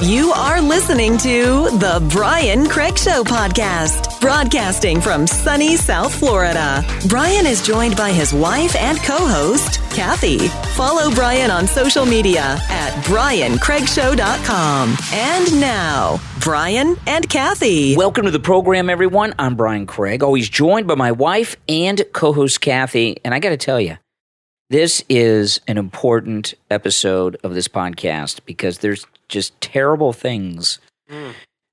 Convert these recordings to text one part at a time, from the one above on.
You are listening to the Brian Craig Show podcast, broadcasting from sunny South Florida. Brian is joined by his wife and co-host, Kathy. Follow Brian on social media at BrianCraigShow.com. And now, Brian and Kathy. Welcome to the program, everyone. I'm Brian Craig, always joined by my wife and co-host, Kathy. And I got to tell you, this is an important episode of this podcast because there's just terrible things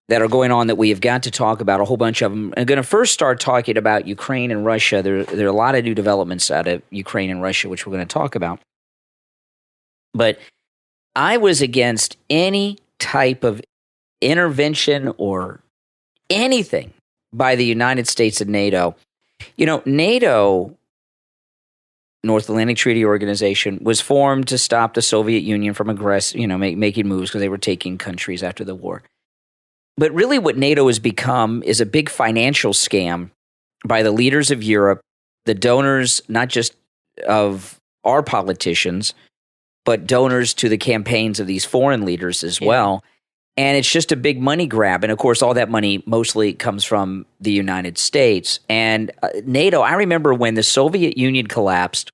that are going on that we have got to talk about, a whole bunch of them. I'm going to first start talking about Ukraine and Russia. There are a lot of new developments out of Ukraine and Russia, which we're going to talk about. But I was against any type of intervention or anything by the United States and NATO. You know, NATO, North Atlantic Treaty Organization, was formed to stop the Soviet Union from making moves because they were taking countries after the war. But really what NATO has become is a big financial scam by the leaders of Europe, the donors, not just of our politicians, but donors to the campaigns of these foreign leaders as well. And it's just a big money grab. And of course, all that money mostly comes from the United States. And NATO, I remember when the Soviet Union collapsed,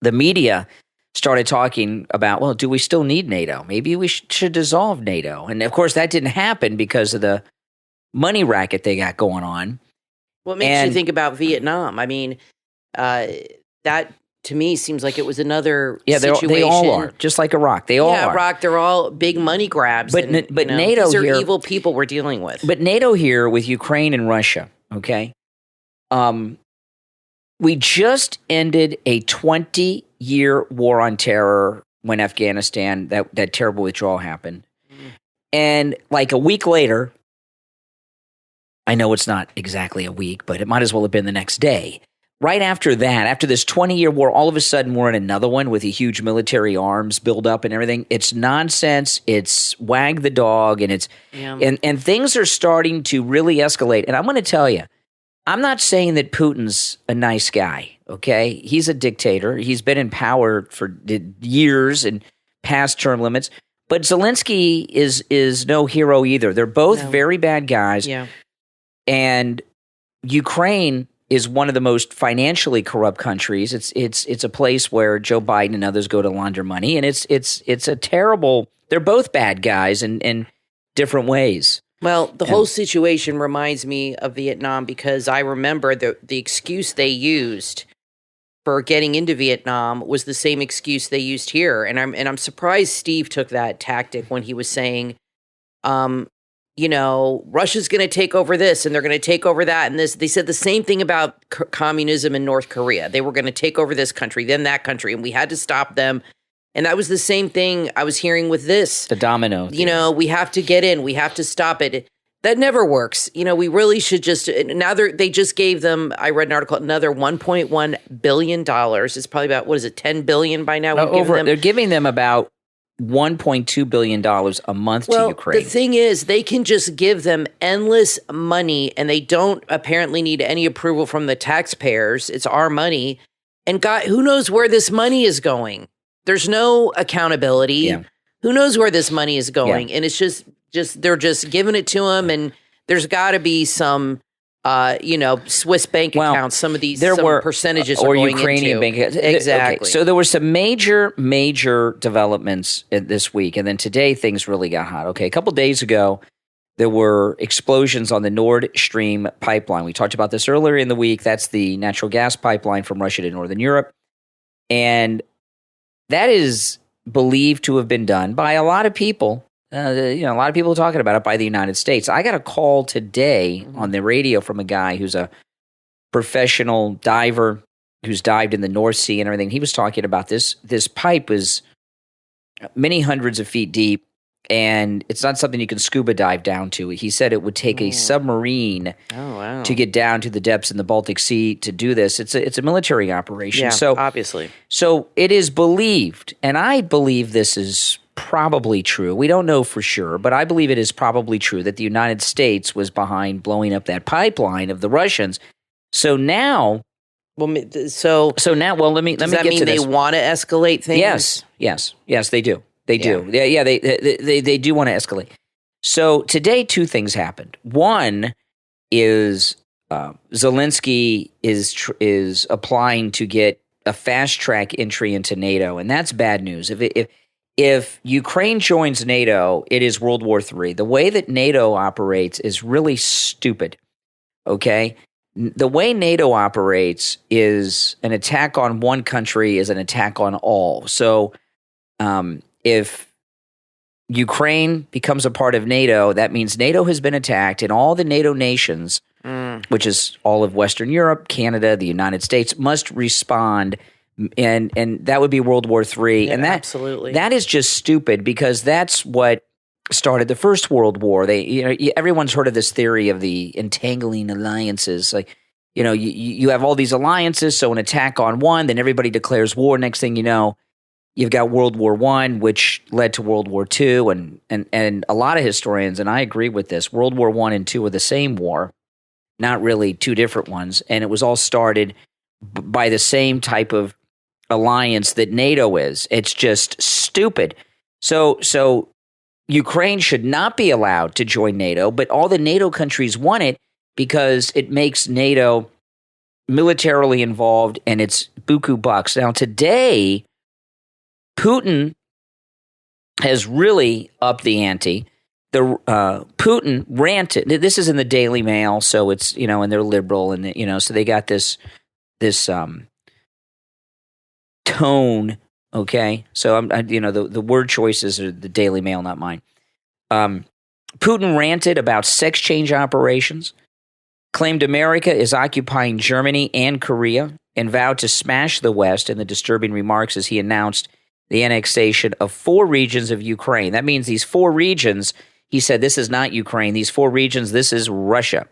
the media started talking about, well, do we still need NATO? Maybe we should dissolve NATO. And of course, that didn't happen because of the money racket they got going on. What makes you think about Vietnam? I mean, that to me seems like it was another situation. They all are, just like Iraq. They all are. Iraq, they're all big money grabs. But NATO these are here, evil people we're dealing with. But NATO here with Ukraine and Russia, okay? We just ended a 20-year war on terror when Afghanistan, that terrible withdrawal happened. And like a week later, I know it's not exactly a week, but it might as well have been the next day. Right after that, after this 20-year war, all of a sudden we're in another one with a huge military arms buildup and everything. It's nonsense. It's wag the dog, and and things are starting to really escalate. And I'm going to tell you, I'm not saying that Putin's a nice guy, okay? He's a dictator. He's been in power for years and past term limits. But Zelensky is no hero either. They're both very bad guys. Yeah. And Ukraine is one of the most financially corrupt countries. It's a place where Joe Biden and others go to launder money, and it's a terrible. They're both bad guys in different ways. Well, the whole situation reminds me of Vietnam because I remember the excuse they used for getting into Vietnam was the same excuse they used here, and I'm surprised Steve took that tactic when he was saying, Russia's going to take over this and they're going to take over that and this. They said the same thing about communism in North Korea. They were going to take over this country, then that country, and we had to stop them. And that was the same thing I was hearing with this. The domino. We have to get in. We have to stop it. That never works. We really should just – now they just gave them – I read an article, another $1.1 billion. It's probably about, what is it, $10 billion by now? They're giving them about $1.2 billion a month to Ukraine. The thing is, they can just give them endless money, and they don't apparently need any approval from the taxpayers. It's our money. And God, who knows where this money is going? There's no accountability. Yeah. Who knows where this money is going? Yeah. And it's just they're just giving it to them, and there's got to be some Swiss bank accounts. Some of these percentages or are going Ukrainian into. bank accounts. Exactly. Okay. So there were some major developments this week, and then today things really got hot. Okay, a couple days ago, there were explosions on the Nord Stream pipeline. We talked about this earlier in the week. That's the natural gas pipeline from Russia to Northern Europe, and that is believed to have been done by a lot of people. A lot of people are talking about it by the United States. I got a call today on the radio from a guy who's a professional diver who's dived in the North Sea and everything. He was talking about this. This pipe was many hundreds of feet deep, and it's not something you can scuba dive down to. He said it would take a submarine to get down to the depths in the Baltic Sea to do this. It's a military operation. Yeah, so obviously. So it is believed, and I believe this is probably true. We don't know for sure, but I believe it is probably true that the United States was behind blowing up that pipeline of the Russians. So now, let me get to this. Does that mean they want to escalate things? Yes, they do. They do. Yeah, they do want to escalate. So today, two things happened. One is Zelensky is applying to get a fast track entry into NATO, and that's bad news. If Ukraine joins NATO, it is World War III. The way that NATO operates is really stupid. Okay, the way NATO operates is an attack on one country is an attack on all. So if Ukraine becomes a part of NATO, that means NATO has been attacked, and all the NATO nations, which is all of Western Europe, Canada, the United States, must respond, and that would be World War III. Yeah, and absolutely. That is just stupid because that's what started the First World War. Everyone's heard of this theory of the entangling alliances. Like, you have all these alliances, so an attack on one, then everybody declares war. Next thing you know, you've got World War I, which led to World War II, and a lot of historians, and I agree with this, World War I and II were the same war, not really two different ones, and it was all started by the same type of alliance that NATO is. It's just stupid. So Ukraine should not be allowed to join NATO, but all the NATO countries want it because it makes NATO militarily involved, and it's buku bucks. Now, today, Putin has really upped the ante. Putin ranted. This is in the Daily Mail, so it's and they're liberal, and so they got this tone. Okay, so the word choices are the Daily Mail, not mine. Putin ranted about sex change operations, claimed America is occupying Germany and Korea, and vowed to smash the West in the disturbing remarks as he announced the annexation of 4 regions of Ukraine. That means these 4 regions, he said, this is not Ukraine. These 4 regions, this is Russia.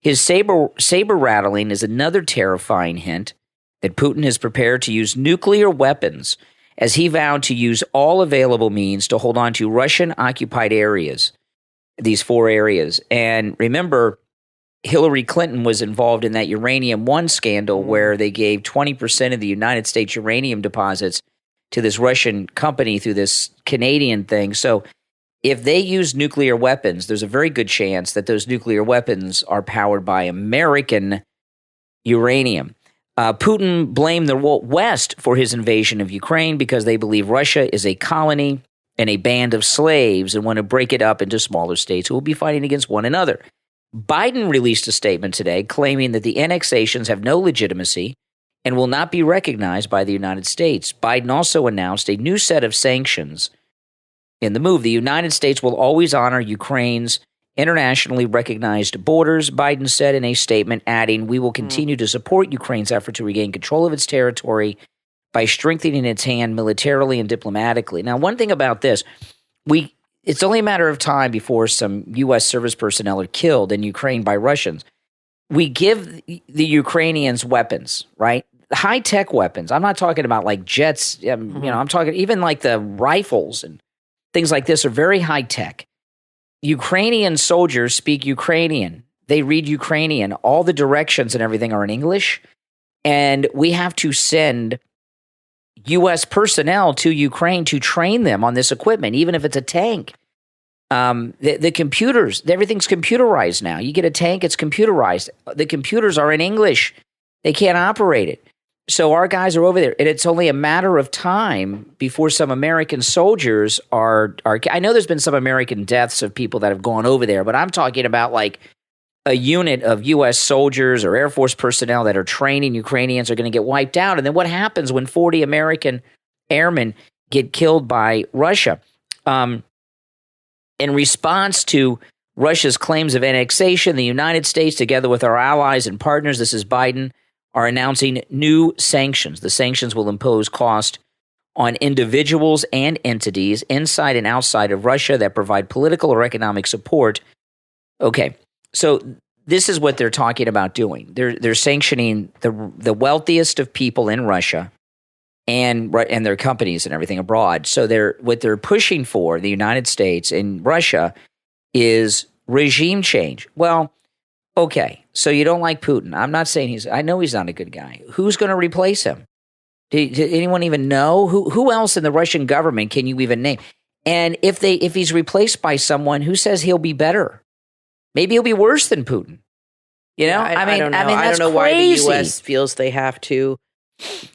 His saber rattling is another terrifying hint that Putin is prepared to use nuclear weapons as he vowed to use all available means to hold on to Russian-occupied areas, these 4 areas. And remember, Hillary Clinton was involved in that Uranium One scandal where they gave 20% of the United States uranium deposits to this Russian company through this Canadian thing. So if they use nuclear weapons, there's a very good chance that those nuclear weapons are powered by American uranium. Putin blamed the West for his invasion of Ukraine because they believe Russia is a colony and a band of slaves and want to break it up into smaller states who will be fighting against one another. Biden released a statement today claiming that the annexations have no legitimacy and will not be recognized by the United States. Biden also announced a new set of sanctions in the move. The United States will always honor Ukraine's internationally recognized borders, Biden said in a statement, adding, we will continue to support Ukraine's effort to regain control of its territory by strengthening its hand militarily and diplomatically. Now, one thing about this, it's only a matter of time before some U.S. service personnel are killed in Ukraine by Russians. We give the Ukrainians weapons, right? High-tech weapons. I'm not talking about like jets. I'm talking even like the rifles and things like this are very high-tech. Ukrainian soldiers speak Ukrainian. They read Ukrainian. All the directions and everything are in English. And we have to send U.S. personnel to Ukraine to train them on this equipment, even if it's a tank. The computers, everything's computerized now. You get a tank, it's computerized. The computers are in English. They can't operate it. So our guys are over there, and it's only a matter of time before some American soldiers are. I know there's been some American deaths of people that have gone over there, but I'm talking about like a unit of U.S. soldiers or Air Force personnel that are training Ukrainians are going to get wiped out. And then what happens when 40 American airmen get killed by Russia? In response to Russia's claims of annexation, the United States, together with our allies and partners, this is Biden, are announcing new sanctions. The sanctions will impose cost on individuals and entities inside and outside of Russia that provide political or economic support. Okay, so this is what they're talking about doing. They're sanctioning the wealthiest of people in Russia and their companies and everything abroad. So what they're pushing for, the United States and Russia, is regime change. Well, okay, so you don't like Putin. I'm not saying I know he's not a good guy. Who's going to replace him? Did anyone even know? Who else in the Russian government can you even name? And if he's replaced by someone, who says he'll be better? Maybe he'll be worse than Putin. You know, I don't know. that's I don't know why the crazy. U.S. feels they have to.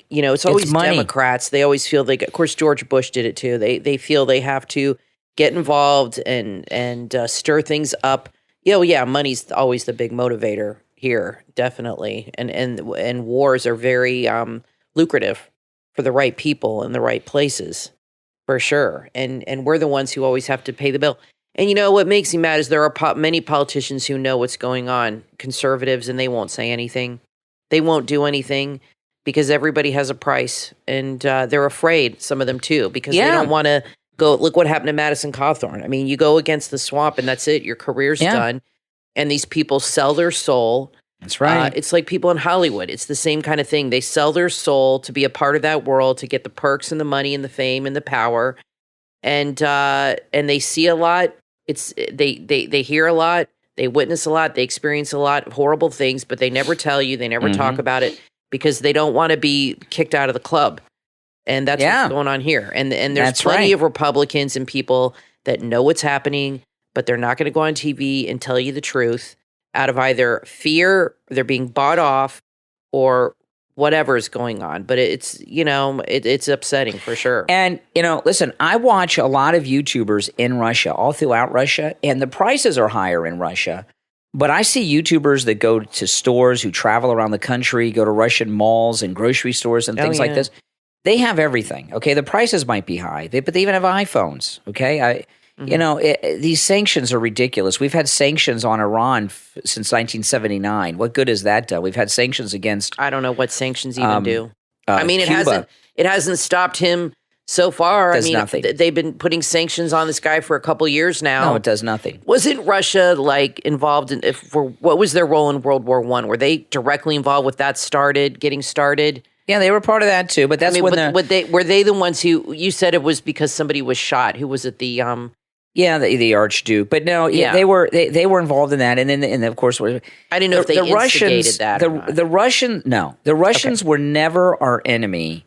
You know, it's always money. Democrats. They always feel of course, George Bush did it too. They feel they have to get involved and stir things up. Money's always the big motivator here, definitely. And wars are very lucrative for the right people in the right places, for sure. And we're the ones who always have to pay the bill. And you know what makes me mad is there are many politicians who know what's going on, conservatives, and they won't say anything. They won't do anything because everybody has a price, and they're afraid, some of them too, because they don't want to go, look what happened to Madison Cawthorn. I mean, you go against the swamp and that's it. Your career's done. And these people sell their soul. That's right. It's like people in Hollywood. It's the same kind of thing. They sell their soul to be a part of that world, to get the perks and the money and the fame and the power. And they see a lot. They hear a lot. They witness a lot. They experience a lot of horrible things, but they never tell you. They never talk about it because they don't want to be kicked out of the club. And that's what's going on here. And there's plenty of Republicans and people that know what's happening, but they're not going to go on TV and tell you the truth out of either fear, they're being bought off, or whatever is going on. But it's, it's upsetting for sure. And, listen, I watch a lot of YouTubers in Russia, all throughout Russia, and the prices are higher in Russia. But I see YouTubers that go to stores, who travel around the country, go to Russian malls and grocery stores and things like this. They have everything, okay? The prices might be high, but they even have iPhones, okay? These sanctions are ridiculous. We've had sanctions on Iran since 1979. What good has that done? We've had sanctions against. I don't know what sanctions even do. I mean, Cuba. it hasn't stopped him so far. Does nothing. They've been putting sanctions on this guy for a couple years now. No, it does nothing. Wasn't Russia involved in? What was their role in World War I? Were they directly involved with that getting started? Yeah, they were part of that too. But that's were they the ones who you said it was because somebody was shot? Who was it? The Archduke, but no, they were involved in that, and of course, I didn't know if they instigated that. The Russians were never our enemy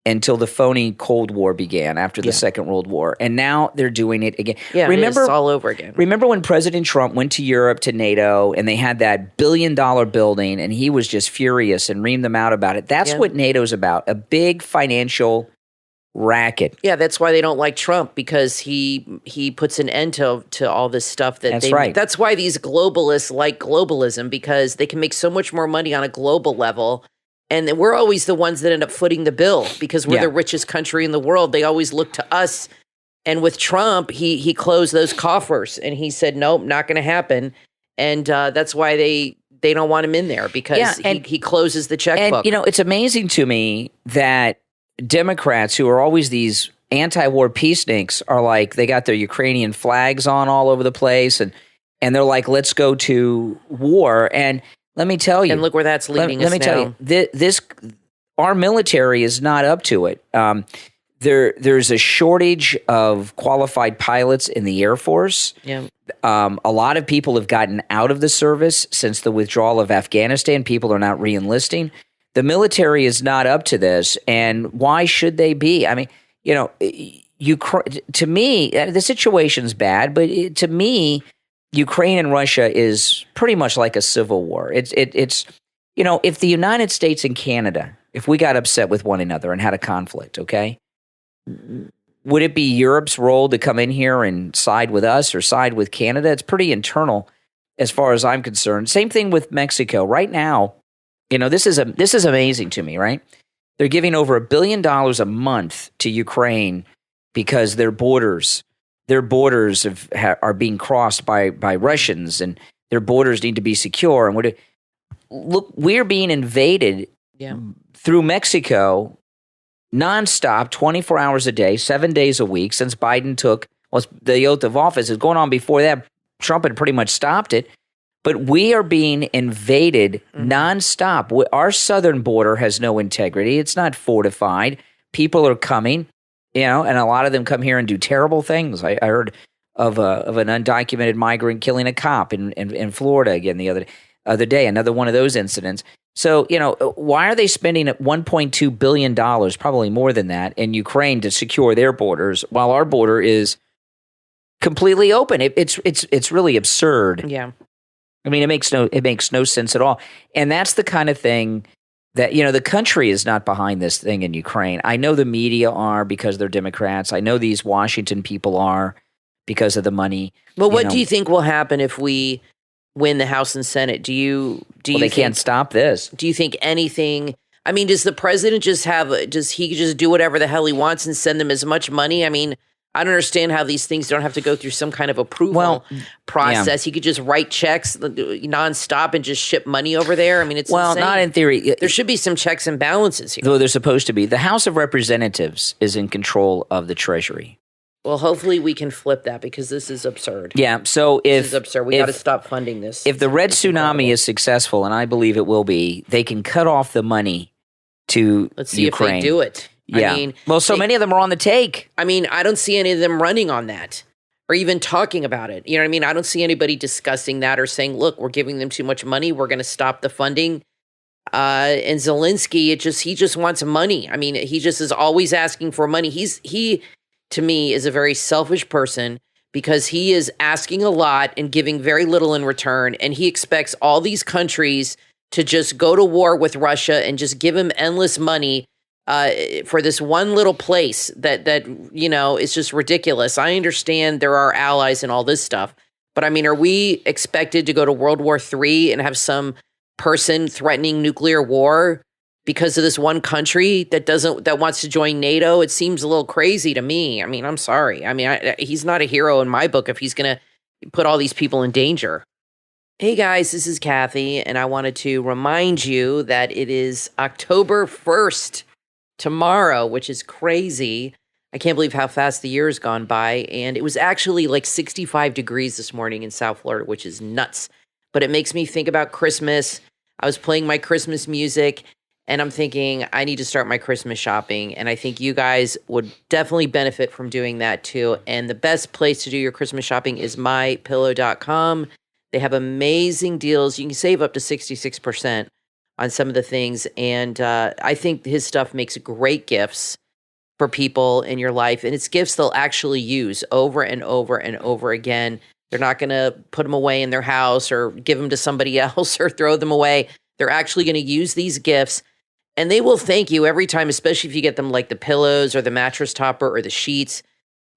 until the phony Cold War began after the Second World War, and now they're doing it again. Yeah, remember it's all over again. Remember when President Trump went to Europe, to NATO, and they had that $1 billion building, and he was just furious and reamed them out about it. That's what NATO's about—a big financial racket. Yeah, that's why they don't like Trump, because he puts an end to all this stuff. That's right. That's why these globalists like globalism, because they can make so much more money on a global level. And we're always the ones that end up footing the bill because we're the richest country in the world. They always look to us. And with Trump, he closed those coffers and he said, nope, not going to happen. And that's why they don't want him in there, because he closes the checkbook. And, it's amazing to me that Democrats, who are always these anti-war peaceniks, are like, they got their Ukrainian flags on all over the place. And they're like, let's go to war. And let me tell you. And look where that's leading us now. Let me tell you, our military is not up to it. There's a shortage of qualified pilots in the Air Force. Yeah. A lot of people have gotten out of the service since the withdrawal of Afghanistan. People are not re-enlisting. The military is not up to this, and why should they be? I mean, to me, the situation's bad, but to me, Ukraine and Russia is pretty much like a civil war. It's if the United States and Canada, if we got upset with one another and had a conflict, okay, would it be Europe's role to come in here and side with us or side with Canada? It's pretty internal as far as I'm concerned. Same thing with Mexico. Right now, this is amazing to me, right? They're giving over $1 billion a month to Ukraine because their borders are being crossed by Russians, and their borders need to be secure. And we're being invaded through Mexico nonstop, 24 hours a day, 7 days a week since Biden took the oath of office. It's going on before that. Trump had pretty much stopped it. But we are being invaded nonstop. Our southern border has no integrity. It's not fortified. People are coming. And a lot of them come here and do terrible things. I heard of an undocumented migrant killing a cop in Florida again the other day. Another one of those incidents. So, why are they spending $1.2 billion, probably more than that, in Ukraine to secure their borders while our border is completely open? It's really absurd. Yeah. I mean, it makes no sense at all. And that's the kind of thing that, the country is not behind this thing in Ukraine. I know the media are because they're Democrats. I know these Washington people are because of the money. Well, what do you think will happen if we win the House and Senate? They can't stop this. Do you think anything? I mean, does the president does he just do whatever the hell he wants and send them as much money? I mean, I don't understand how these things don't have to go through some kind of approval process. He could just write checks nonstop and just ship money over there. I mean, it's insane. Not in theory. There should be some checks and balances here. Though they're supposed to be. The House of Representatives is in control of the Treasury. Well, hopefully we can flip that because this is absurd. Yeah, so this is absurd. We got to stop funding this. If the Red Tsunami is successful, and I believe it will be, they can cut off the money to Let's see Ukraine. if they do it. Yeah. I mean, many of them are on the take. I mean, I don't see any of them running on that or even talking about it. You know what I mean? I don't see anybody discussing that or saying, look, we're giving them too much money. We're going to stop the funding. And Zelensky, he just wants money. I mean, he just is always asking for money. He, to me, is a very selfish person because he is asking a lot and giving very little in return. And he expects all these countries to just go to war with Russia and just give him endless money for this one little place that is just ridiculous. I understand there are allies and all this stuff, but I mean, are we expected to go to World War III and have some person threatening nuclear war because of this one country that wants to join NATO? It seems a little crazy to me. I mean, I'm sorry. I mean, he's not a hero in my book if he's going to put all these people in danger. Hey guys, this is Kathy, and I wanted to remind you that it is October 1st. Tomorrow, which is crazy. I can't believe how fast the year has gone by. And it was actually like 65 degrees this morning in South Florida, which is nuts. But it makes me think about Christmas. I was playing my Christmas music and I'm thinking I need to start my Christmas shopping. And I think you guys would definitely benefit from doing that too. And the best place to do your Christmas shopping is mypillow.com. They have amazing deals. You can save up to 66% on some of the things. And I think his stuff makes great gifts for people in your life. And it's gifts they'll actually use over and over and over again. They're not going to put them away in their house or give them to somebody else or throw them away. They're actually going to use these gifts. And they will thank you every time, especially if you get them like the pillows or the mattress topper or the sheets.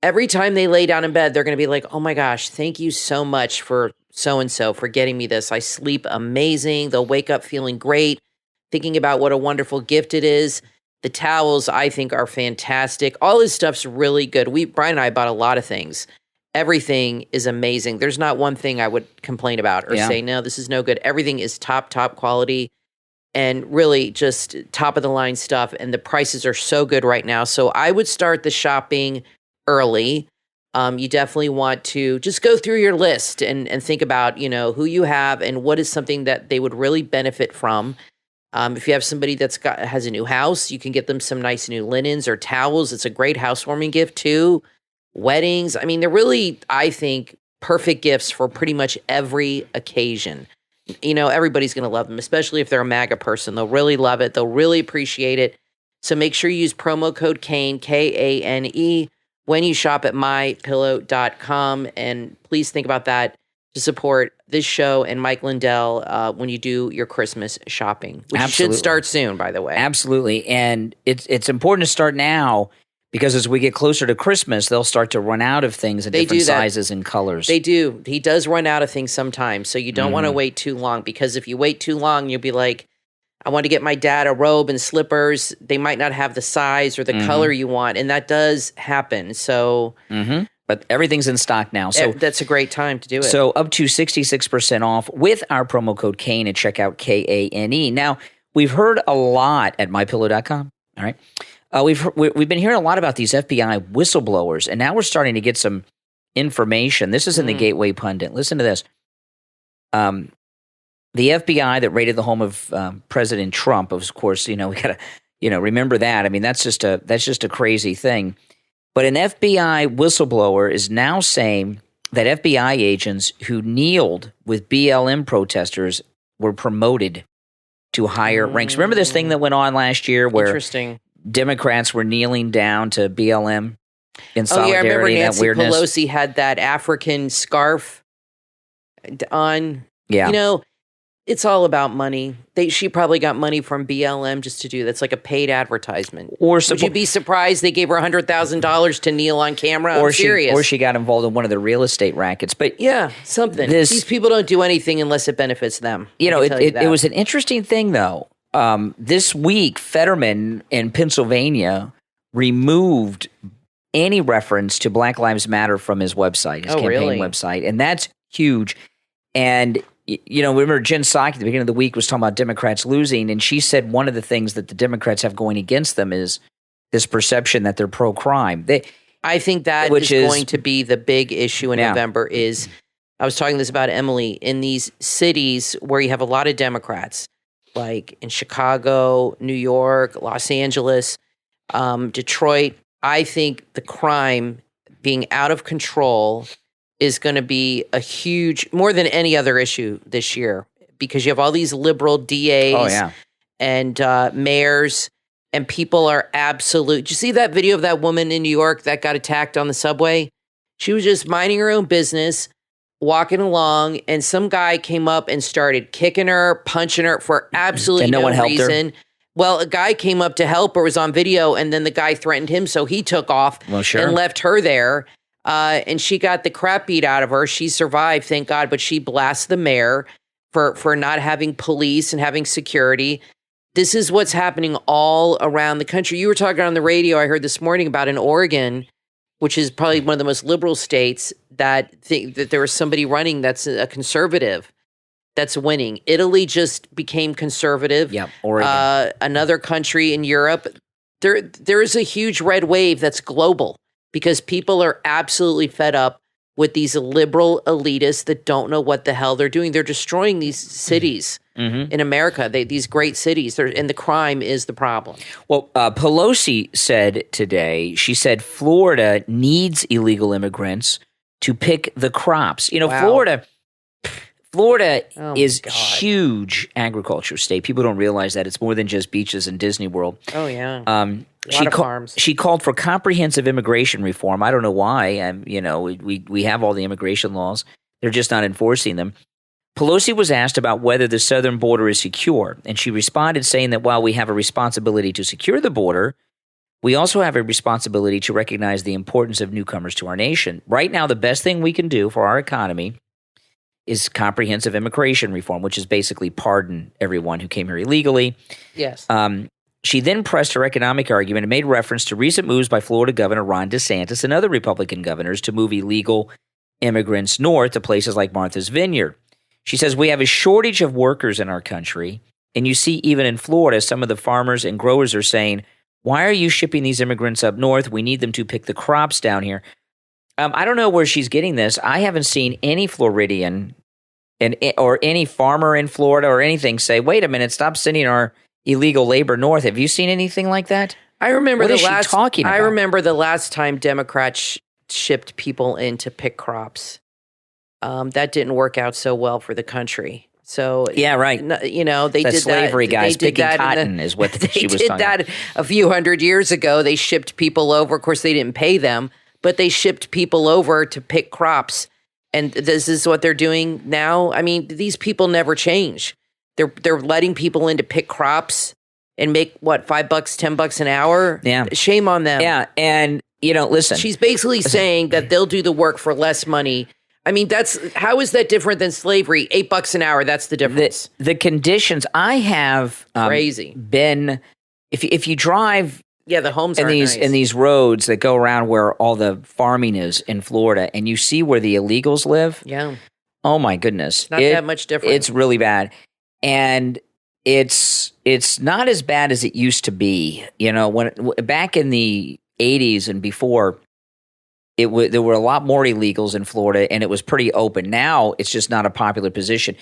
Every time they lay down in bed, they're going to be like, oh my gosh, thank you so much for so-and-so for getting me this. I sleep amazing. They'll wake up feeling great, thinking about what a wonderful gift it is. The towels, I think, are fantastic. All his stuff's really good. Brian and I bought a lot of things. Everything is amazing. There's not one thing I would complain about or say, no, this is no good. Everything is top quality and really just top-of-the-line stuff. And the prices are so good right now. So I would start the shopping early. You definitely want to just go through your list and think about, who you have and what is something that they would really benefit from. If you have somebody has a new house, you can get them some nice new linens or towels. It's a great housewarming gift too. Weddings. I mean, they're really, I think, perfect gifts for pretty much every occasion. Everybody's going to love them, especially if they're a MAGA person. They'll really love it. They'll really appreciate it. So make sure you use promo code Kane, Kane, when you shop at mypillow.com. And please think about that to support this show and Mike Lindell when you do your Christmas shopping, which should start soon, by the way. Absolutely. And it's important to start now because as we get closer to Christmas, they'll start to run out of things in different sizes and colors. They do. He does run out of things sometimes. So you don't want to wait too long because if you wait too long, you'll be like, I want to get my dad a robe and slippers. They might not have the size or the color you want. And that does happen. So, but everything's in stock now. So that's a great time to do it. So up to 66% off with our promo code Kane at checkout, Kane. Now, we've heard a lot at mypillow.com. All right. We've been hearing a lot about these FBI whistleblowers, and now we're starting to get some information. This is in the Gateway Pundit. Listen to this. The FBI that raided the home of President Trump, of course, we got to, remember that. I mean, that's just a crazy thing. But an FBI whistleblower is now saying that FBI agents who kneeled with BLM protesters were promoted to higher ranks. Remember this thing that went on last year where Interesting. Democrats were kneeling down to BLM in Oh, solidarity? yeah, I remember that Nancy weirdness. Pelosi had that African scarf on. Yeah. You know, it's all about money. She probably got money from BLM just to do that's like a paid advertisement. Would you be surprised they gave her $100,000 to kneel on camera? I'm serious. Or she got involved in one of the real estate rackets. But yeah, something. These people don't do anything unless it benefits them. It was an interesting thing, though. This week, Fetterman in Pennsylvania removed any reference to Black Lives Matter from his website, his campaign website. And that's huge. And remember Jen Psaki at the beginning of the week was talking about Democrats losing, and she said one of the things that the Democrats have going against them is this perception that they're pro-crime. I think that is going to be the big issue in November is, I was talking this about Emily, in these cities where you have a lot of Democrats, like in Chicago, New York, Los Angeles, Detroit, I think the crime being out of control is going to be a huge, more than any other issue this year, because you have all these liberal DAs and mayors, and people are absolute. Did you see that video of that woman in New York that got attacked on the subway? She was just minding her own business, walking along, and some guy came up and started kicking her, punching her for absolutely no reason. Well, a guy came up to help her, was on video, and then the guy threatened him, so he took off and left her there. And she got the crap beat out of her. She survived, thank God, but she blasts the mayor for not having police and having security. This is what's happening all around the country. You were talking on the radio, I heard this morning about in Oregon, which is probably one of the most liberal states, that there was somebody running that's a conservative that's winning. Italy just became conservative. Yeah, Oregon. Another country in Europe. There is a huge red wave that's global, because people are absolutely fed up with these liberal elitists that don't know what the hell they're doing. They're destroying these cities in America, these great cities, and the crime is the problem. Well, Pelosi said today, she said Florida needs illegal immigrants to pick the crops. Florida is a huge agriculture state. People don't realize that. It's more than just beaches and Disney World. Oh, yeah. A lot of farms. She called for comprehensive immigration reform. I don't know why. We have all the immigration laws. They're just not enforcing them. Pelosi was asked about whether the southern border is secure, and she responded saying that while we have a responsibility to secure the border, we also have a responsibility to recognize the importance of newcomers to our nation. Right now, the best thing we can do for our economy is comprehensive immigration reform, which is basically pardon everyone who came here illegally. Yes. She then pressed her economic argument and made reference to recent moves by Florida Governor Ron DeSantis and other Republican governors to move illegal immigrants north to places like Martha's Vineyard. She says, we have a shortage of workers in our country, and you see even in Florida, some of the farmers and growers are saying, why are you shipping these immigrants up north? We need them to pick the crops down here. I don't know where she's getting this. I haven't seen any Floridian or any farmer in Florida or anything say, wait a minute, stop sending our illegal labor north. Have you seen anything like that? I remember what is she talking about? I remember the last time Democrats shipped people in to pick crops. That didn't work out so well for the country. So yeah, right. They did slavery that. Guys picking cotton is what she was talking about. They did that a few hundred years ago. They shipped people over. Of course, they didn't pay them, but they shipped people over to pick crops. And this is what they're doing now. I mean, these people never change. They're letting people in to pick crops and make $5, $10 an hour. Yeah, shame on them. Yeah, and listen, she's basically saying that they'll do the work for less money. I mean, how is that different than slavery? $8 an hour. That's the difference. The conditions I have crazy been. If you drive, the homes in these roads that go around where all the farming is in Florida, and you see where the illegals live. Yeah. Oh my goodness, it's not that much different. It's really bad, and it's not as bad as it used to be. When back in the 80s and before. There were a lot more illegals in Florida, and it was pretty open. Now it's just not a popular position.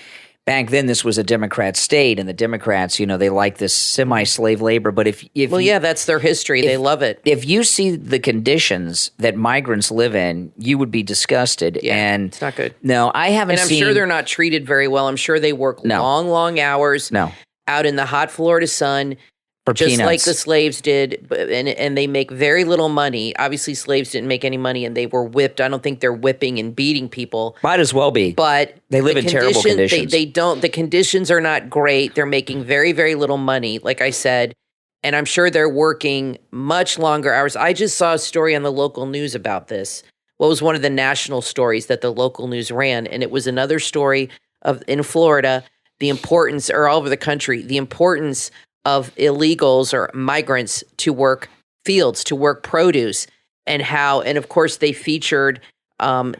Back then, this was a Democrat state, and the Democrats, they like this semi-slave labor. But if that's their history. They love it. If you see the conditions that migrants live in, you would be disgusted. Yeah, and it's not good. No, I haven't. And I'm sure they're not treated very well. I'm sure they work long, long hours. No. out in the hot Florida sun, For just peanuts. like the slaves did, and they make very little money. Obviously, slaves didn't make any money, and they were whipped. I don't think they're whipping and beating people. Might as well be. But they live in terrible conditions. They don't. The conditions are not great. They're making very, very little money, like I said, and I'm sure they're working much longer hours. I just saw a story on the local news about this. What was one of the national stories that the local news ran, and it was another story of in Florida, the importance, or all over the country, the importance of illegals or migrants to work fields, to work produce, and how, and of course they featured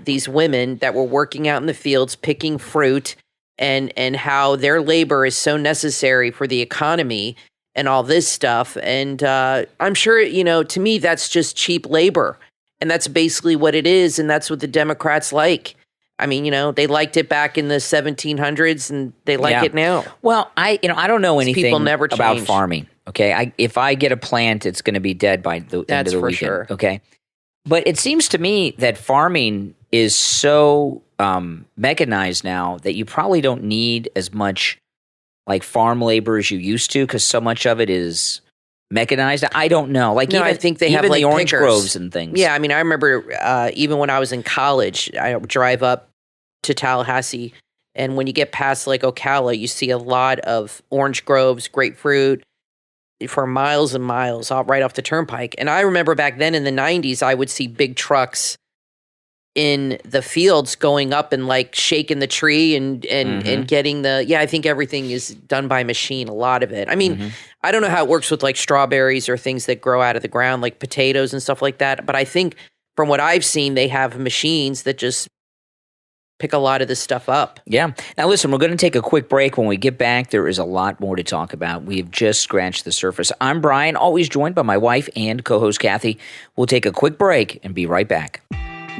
these women that were working out in the fields picking fruit, and how their labor is so necessary for the economy and all this stuff. And I'm sure, to me, that's just cheap labor, and that's basically what it is, and that's what the Democrats like. I mean, they liked it back in the 1700s, and they like it now. Well, I don't know anything People never about change. farming. Okay, if I get a plant, it's going to be dead by the end of the for weekend. sure. Okay, but it seems to me that farming is so mechanized now that you probably don't need as much like farm labor as you used to, because so much of it is mechanized. I don't know. Like, No, even, I think they even have the like orange pickers. groves and things. Yeah, I mean, I remember even when I was in college, I would drive up to Tallahassee, and when you get past like Ocala, you see a lot of orange groves, grapefruit for miles and miles right off the turnpike. And I remember back then in the 90s, I would see big trucks in the fields going up and like shaking the tree and getting I think everything is done by machine, a lot of it. I mean, I don't know how it works with like strawberries or things that grow out of the ground, like potatoes and stuff like that. But I think from what I've seen, they have machines that just pick a lot of this stuff up. Yeah. Now, listen, we're going to take a quick break. When we get back, there is a lot more to talk about. We have just scratched the surface. I'm Brian, always joined by my wife and co-host Kathy. We'll take a quick break and be right back.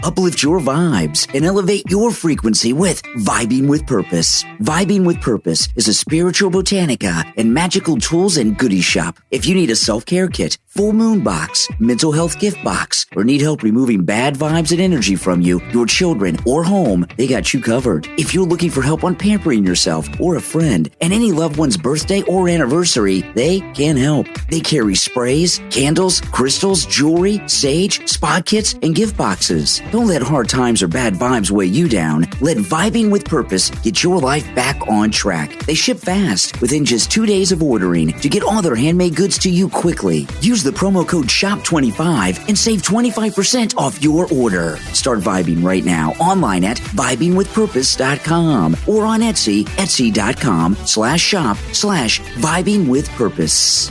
Uplift your vibes and elevate your frequency with Vibing with Purpose. Vibing with Purpose is a spiritual botanica and magical tools and goodie shop. If you need a self-care kit, full moon box, mental health gift box, or need help removing bad vibes and energy from you, your children, or home, they got you covered. If you're looking for help on pampering yourself or a friend and any loved one's birthday or anniversary, they can help. They carry sprays, candles, crystals, jewelry, sage, spa kits, and gift boxes. Don't let hard times or bad vibes weigh you down. Let Vibing with Purpose get your life back on track. They ship fast within just 2 days of ordering to get all their handmade goods to you quickly. Use the promo code SHOP25 and save 25% off your order. Start vibing right now online at vibingwithpurpose.com or on Etsy, etsy.com/shop/vibingwithpurpose.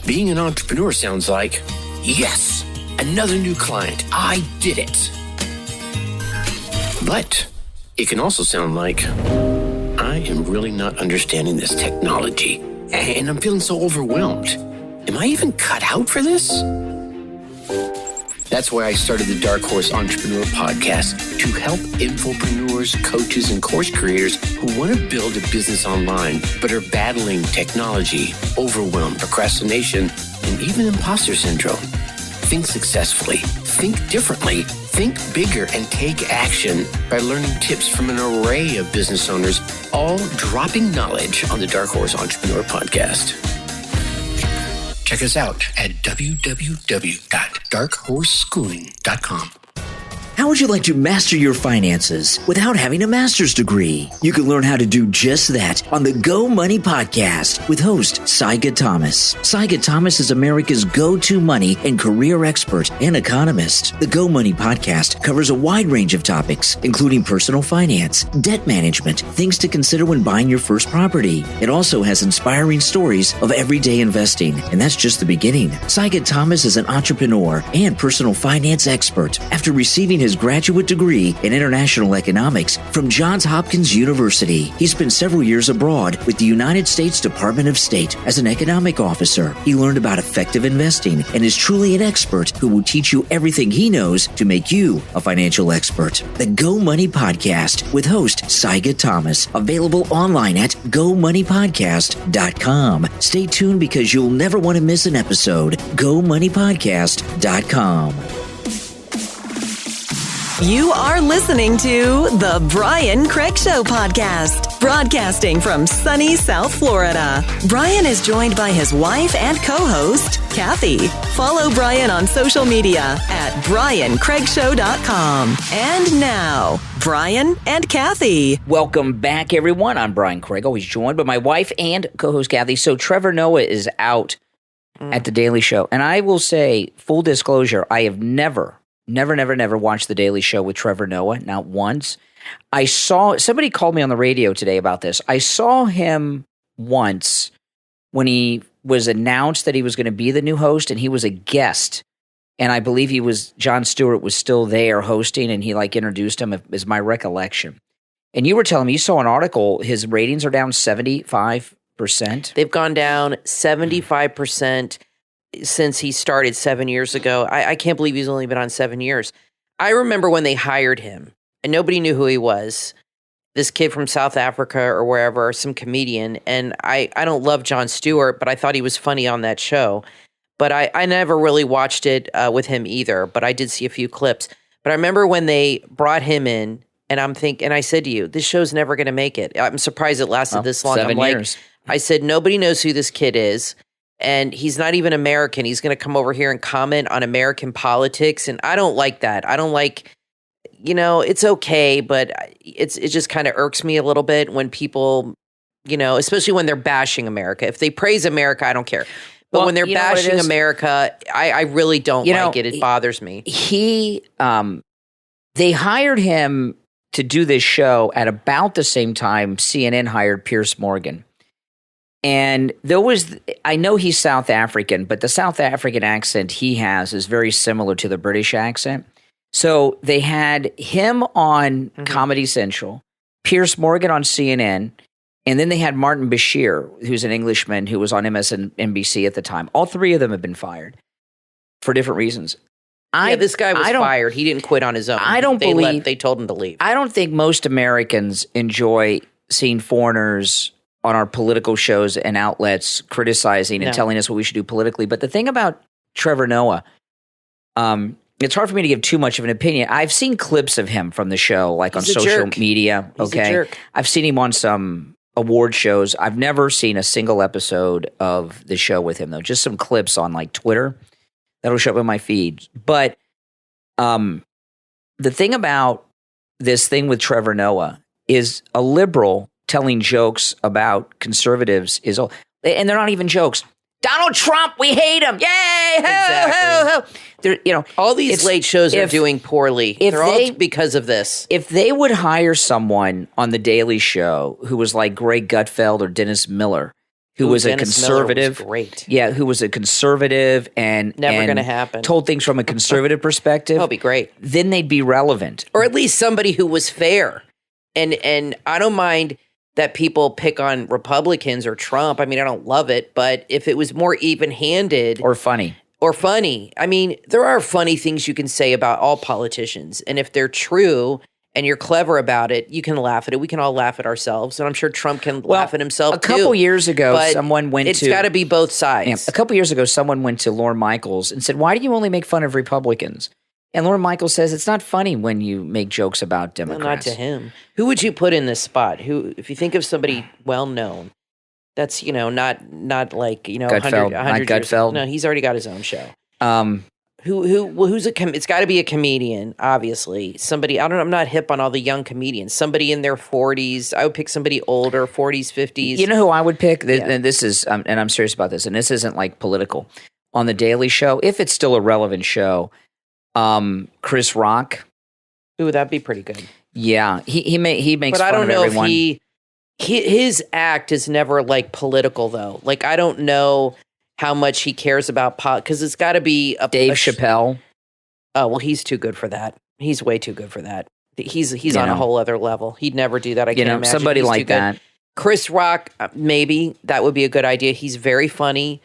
Being an entrepreneur sounds like, yes, another new client. I did it. But it can also sound like, I am really not understanding this technology, and I'm feeling so overwhelmed. Am I even cut out for this? That's why I started the Dark Horse Entrepreneur Podcast, to help infopreneurs, coaches, and course creators who want to build a business online but are battling technology, overwhelm, procrastination, and even imposter syndrome. Think successfully, think differently, think bigger, and take action by learning tips from an array of business owners, all dropping knowledge on the Dark Horse Entrepreneur Podcast. Check us out at www.darkhorseschooling.com. How would you like to master your finances without having a master's degree? You can learn how to do just that on the Go Money Podcast with host Saiga Thomas. Saiga Thomas is America's go-to money and career expert and economist. The Go Money Podcast covers a wide range of topics, including personal finance, debt management, things to consider when buying your first property. It also has inspiring stories of everyday investing, and that's just the beginning. Saiga Thomas is an entrepreneur and personal finance expert. After receiving his graduate degree in international economics from Johns Hopkins University, he spent several years abroad with the United States Department of State as an economic officer. He learned about effective investing and is truly an expert who will teach you everything he knows to make you a financial expert. The Go Money Podcast with host Saiga Thomas, available online at GoMoneyPodcast.com. Stay tuned because you'll never want to miss an episode. GoMoneyPodcast.com. You are listening to the Brian Craig Show podcast, broadcasting from sunny South Florida. Brian is joined by his wife and co-host, Kathy. Follow Brian on social media at briancraigshow.com. And now, Brian and Kathy. Welcome back, everyone. I'm Brian Craig, always joined by my wife and co-host, Kathy. So Trevor Noah is out at The Daily Show. And I will say, full disclosure, I have never watched The Daily Show with Trevor Noah, not once. I saw, somebody called me on the radio today about this. I saw him once when he was announced that he was going to be the new host, and he was a guest. And I believe Jon Stewart was still there hosting, and he introduced him, is my recollection. And you were telling me, you saw an article, his ratings are down 75%. They've gone down 75%. Since he started 7 years ago. I can't believe he's only been on 7 years. I remember when they hired him and nobody knew who he was. This kid from South Africa or wherever, some comedian. And I don't love Jon Stewart, but I thought he was funny on that show. But I never really watched it with him either, but I did see a few clips. But I remember when they brought him in and I said to you, this show's never going to make it. I'm surprised it lasted this long. 7 years. I said, nobody knows who this kid is. And he's not even American. He's going to come over here and comment on American politics. And I don't like that. I don't like, it's okay, but it just kind of irks me a little bit when people, especially when they're bashing America. If they praise America, I don't care. But when they're bashing America, I really don't like it. It bothers me. They hired him to do this show at about the same time CNN hired Piers Morgan. And I know he's South African, but the South African accent he has is very similar to the British accent. So they had him on Comedy Central, Piers Morgan on CNN, and then they had Martin Bashir, who's an Englishman who was on MSNBC at the time. All three of them have been fired for different reasons. This guy was fired. He didn't quit on his own. They told him to leave. I don't think most Americans enjoy seeing foreigners on our political shows and outlets criticizing and telling us what we should do politically. But the thing about Trevor Noah, it's hard for me to give too much of an opinion. I've seen clips of him from the show, on social media. He's a jerk. I've seen him on some award shows. I've never seen a single episode of the show with him, though. Just some clips on Twitter that'll show up in my feed. But the thing about this thing with Trevor Noah is a liberal telling jokes about conservatives and they're not even jokes. Donald Trump, we hate him. Yay! Exactly. All these late shows are doing poorly. They're all because of this. If they would hire someone on The Daily Show who was like Greg Gutfeld or Dennis Miller, who was a conservative, was great. Yeah, who was a conservative and never going to happen. Told things from a conservative perspective. That'll be great. Then they'd be relevant, or at least somebody who was fair. And I don't mind that people pick on Republicans or Trump. I mean, I don't love it, but if it was more even-handed or funny. I mean, there are funny things you can say about all politicians, and if they're true and you're clever about it, you can laugh at it. We can all laugh at ourselves, and I'm sure Trump can laugh at himself too. A couple years ago, someone went it's got to be both sides. A couple years ago, someone went to Lorne Michaels and said, "Why do you only make fun of Republicans?" And Lorne Michaels says, "It's not funny when you make jokes about Democrats." Well, not to him. Who would you put in this spot? Who, if you think of somebody well known, that's not like Gutfeld, 100 Gutfeld. No, he's already got his own show. Who's it's got to be a comedian, obviously. Somebody, I'm not hip on all the young comedians. Somebody in their 40s. I would pick somebody older, 40s, 50s. You know who I would pick? And this is, and I'm serious about this, and this isn't political. On The Daily Show, if it's still a relevant show, Chris Rock. Ooh, that'd be pretty good. Yeah, he makes but fun of everyone. But I don't know if his act is never political though. I don't know how much he cares about because it's got to be Dave Chappelle. Oh well, he's too good for that. He's way too good for that. He's on a whole other level. He'd never do that. I can't imagine somebody like that. Chris Rock, maybe that would be a good idea. He's very funny,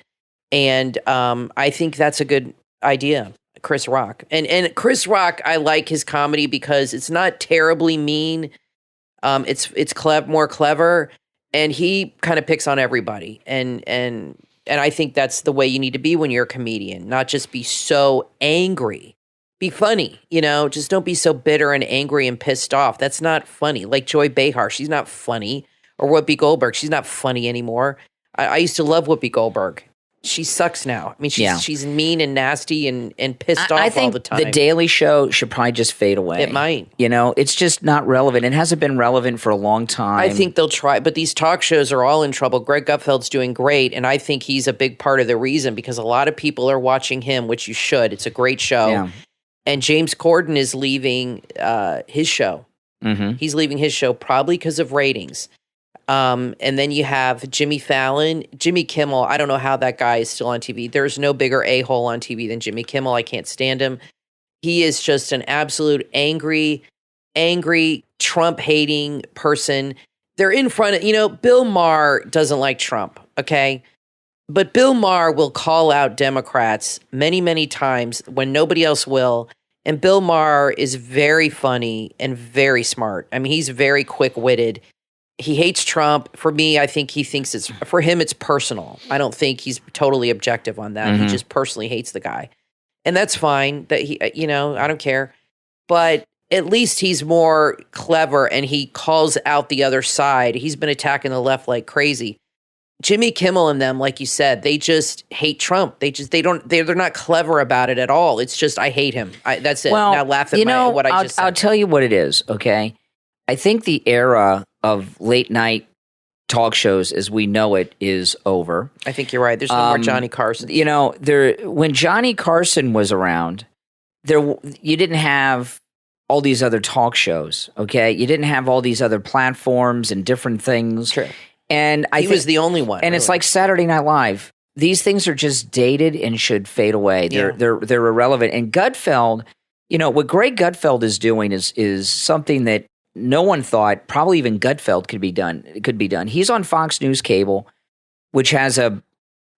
and I think that's a good idea. Chris Rock. And Chris Rock, I like his comedy because it's not terribly mean. It's more clever, and he kind of picks on everybody. And I think that's the way you need to be when you're a comedian, not just be so angry Be funny, just don't be so bitter and angry and pissed off. That's not funny. Like Joy Behar, she's not funny. Or Whoopi Goldberg, she's not funny anymore. I used to love Whoopi Goldberg. She sucks now. I mean, she's mean and nasty and pissed off all the time. The Daily Show should probably just fade away. It might. It's just not relevant. It hasn't been relevant for a long time. I think they'll try, but these talk shows are all in trouble. Greg Gutfeld's doing great, and I think he's a big part of the reason because a lot of people are watching him, which you should. It's a great show. Yeah. And James Corden is leaving his show. Mm-hmm. He's leaving his show probably because of ratings. And then you have Jimmy Fallon, Jimmy Kimmel. I don't know how that guy is still on TV. There's no bigger a-hole on TV than Jimmy Kimmel. I can't stand him. He is just an absolute angry, Trump-hating person. They're in front of, Bill Maher doesn't like Trump, okay? But Bill Maher will call out Democrats many, many times when nobody else will. And Bill Maher is very funny and very smart. I mean, he's very quick-witted. He hates Trump. For me, I think he thinks for him, it's personal. I don't think he's totally objective on that. Mm-hmm. He just personally hates the guy. And that's fine that I don't care. But at least he's more clever and he calls out the other side. He's been attacking the left like crazy. Jimmy Kimmel and them, like you said, they just hate Trump. They're not clever about it at all. It's just, I hate him. That's it. Well, now laugh at what I just said. I'll tell you what it is, okay? I think the era of late night talk shows as we know it is over. I think you're right. There's no more Johnny Carson. When Johnny Carson was around, you didn't have all these other talk shows, okay? You didn't have all these other platforms and different things. True. And he was the only one. And really. It's like Saturday Night Live. These things are just dated and should fade away. They're irrelevant. And Gutfeld, what Greg Gutfeld is doing is something that no one thought, probably even Gutfeld could be done. He's on Fox News Cable, which has a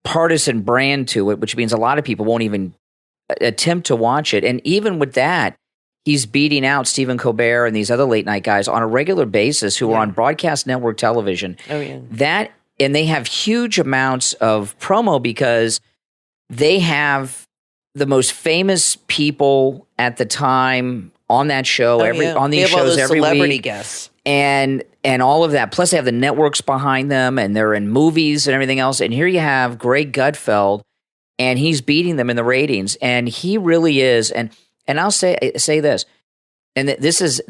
partisan brand to it, which means a lot of people won't even attempt to watch it. And even with that, he's beating out Stephen Colbert and these other late night guys on a regular basis who are on broadcast network television. Oh, yeah. And they have huge amounts of promo because they have the most famous people at the time on that show, on these shows every celebrity week. Guests. And all of that. Plus they have the networks behind them and they're in movies and everything else. And here you have Greg Gutfeld and he's beating them in the ratings. And he really is. And I'll say this, and this is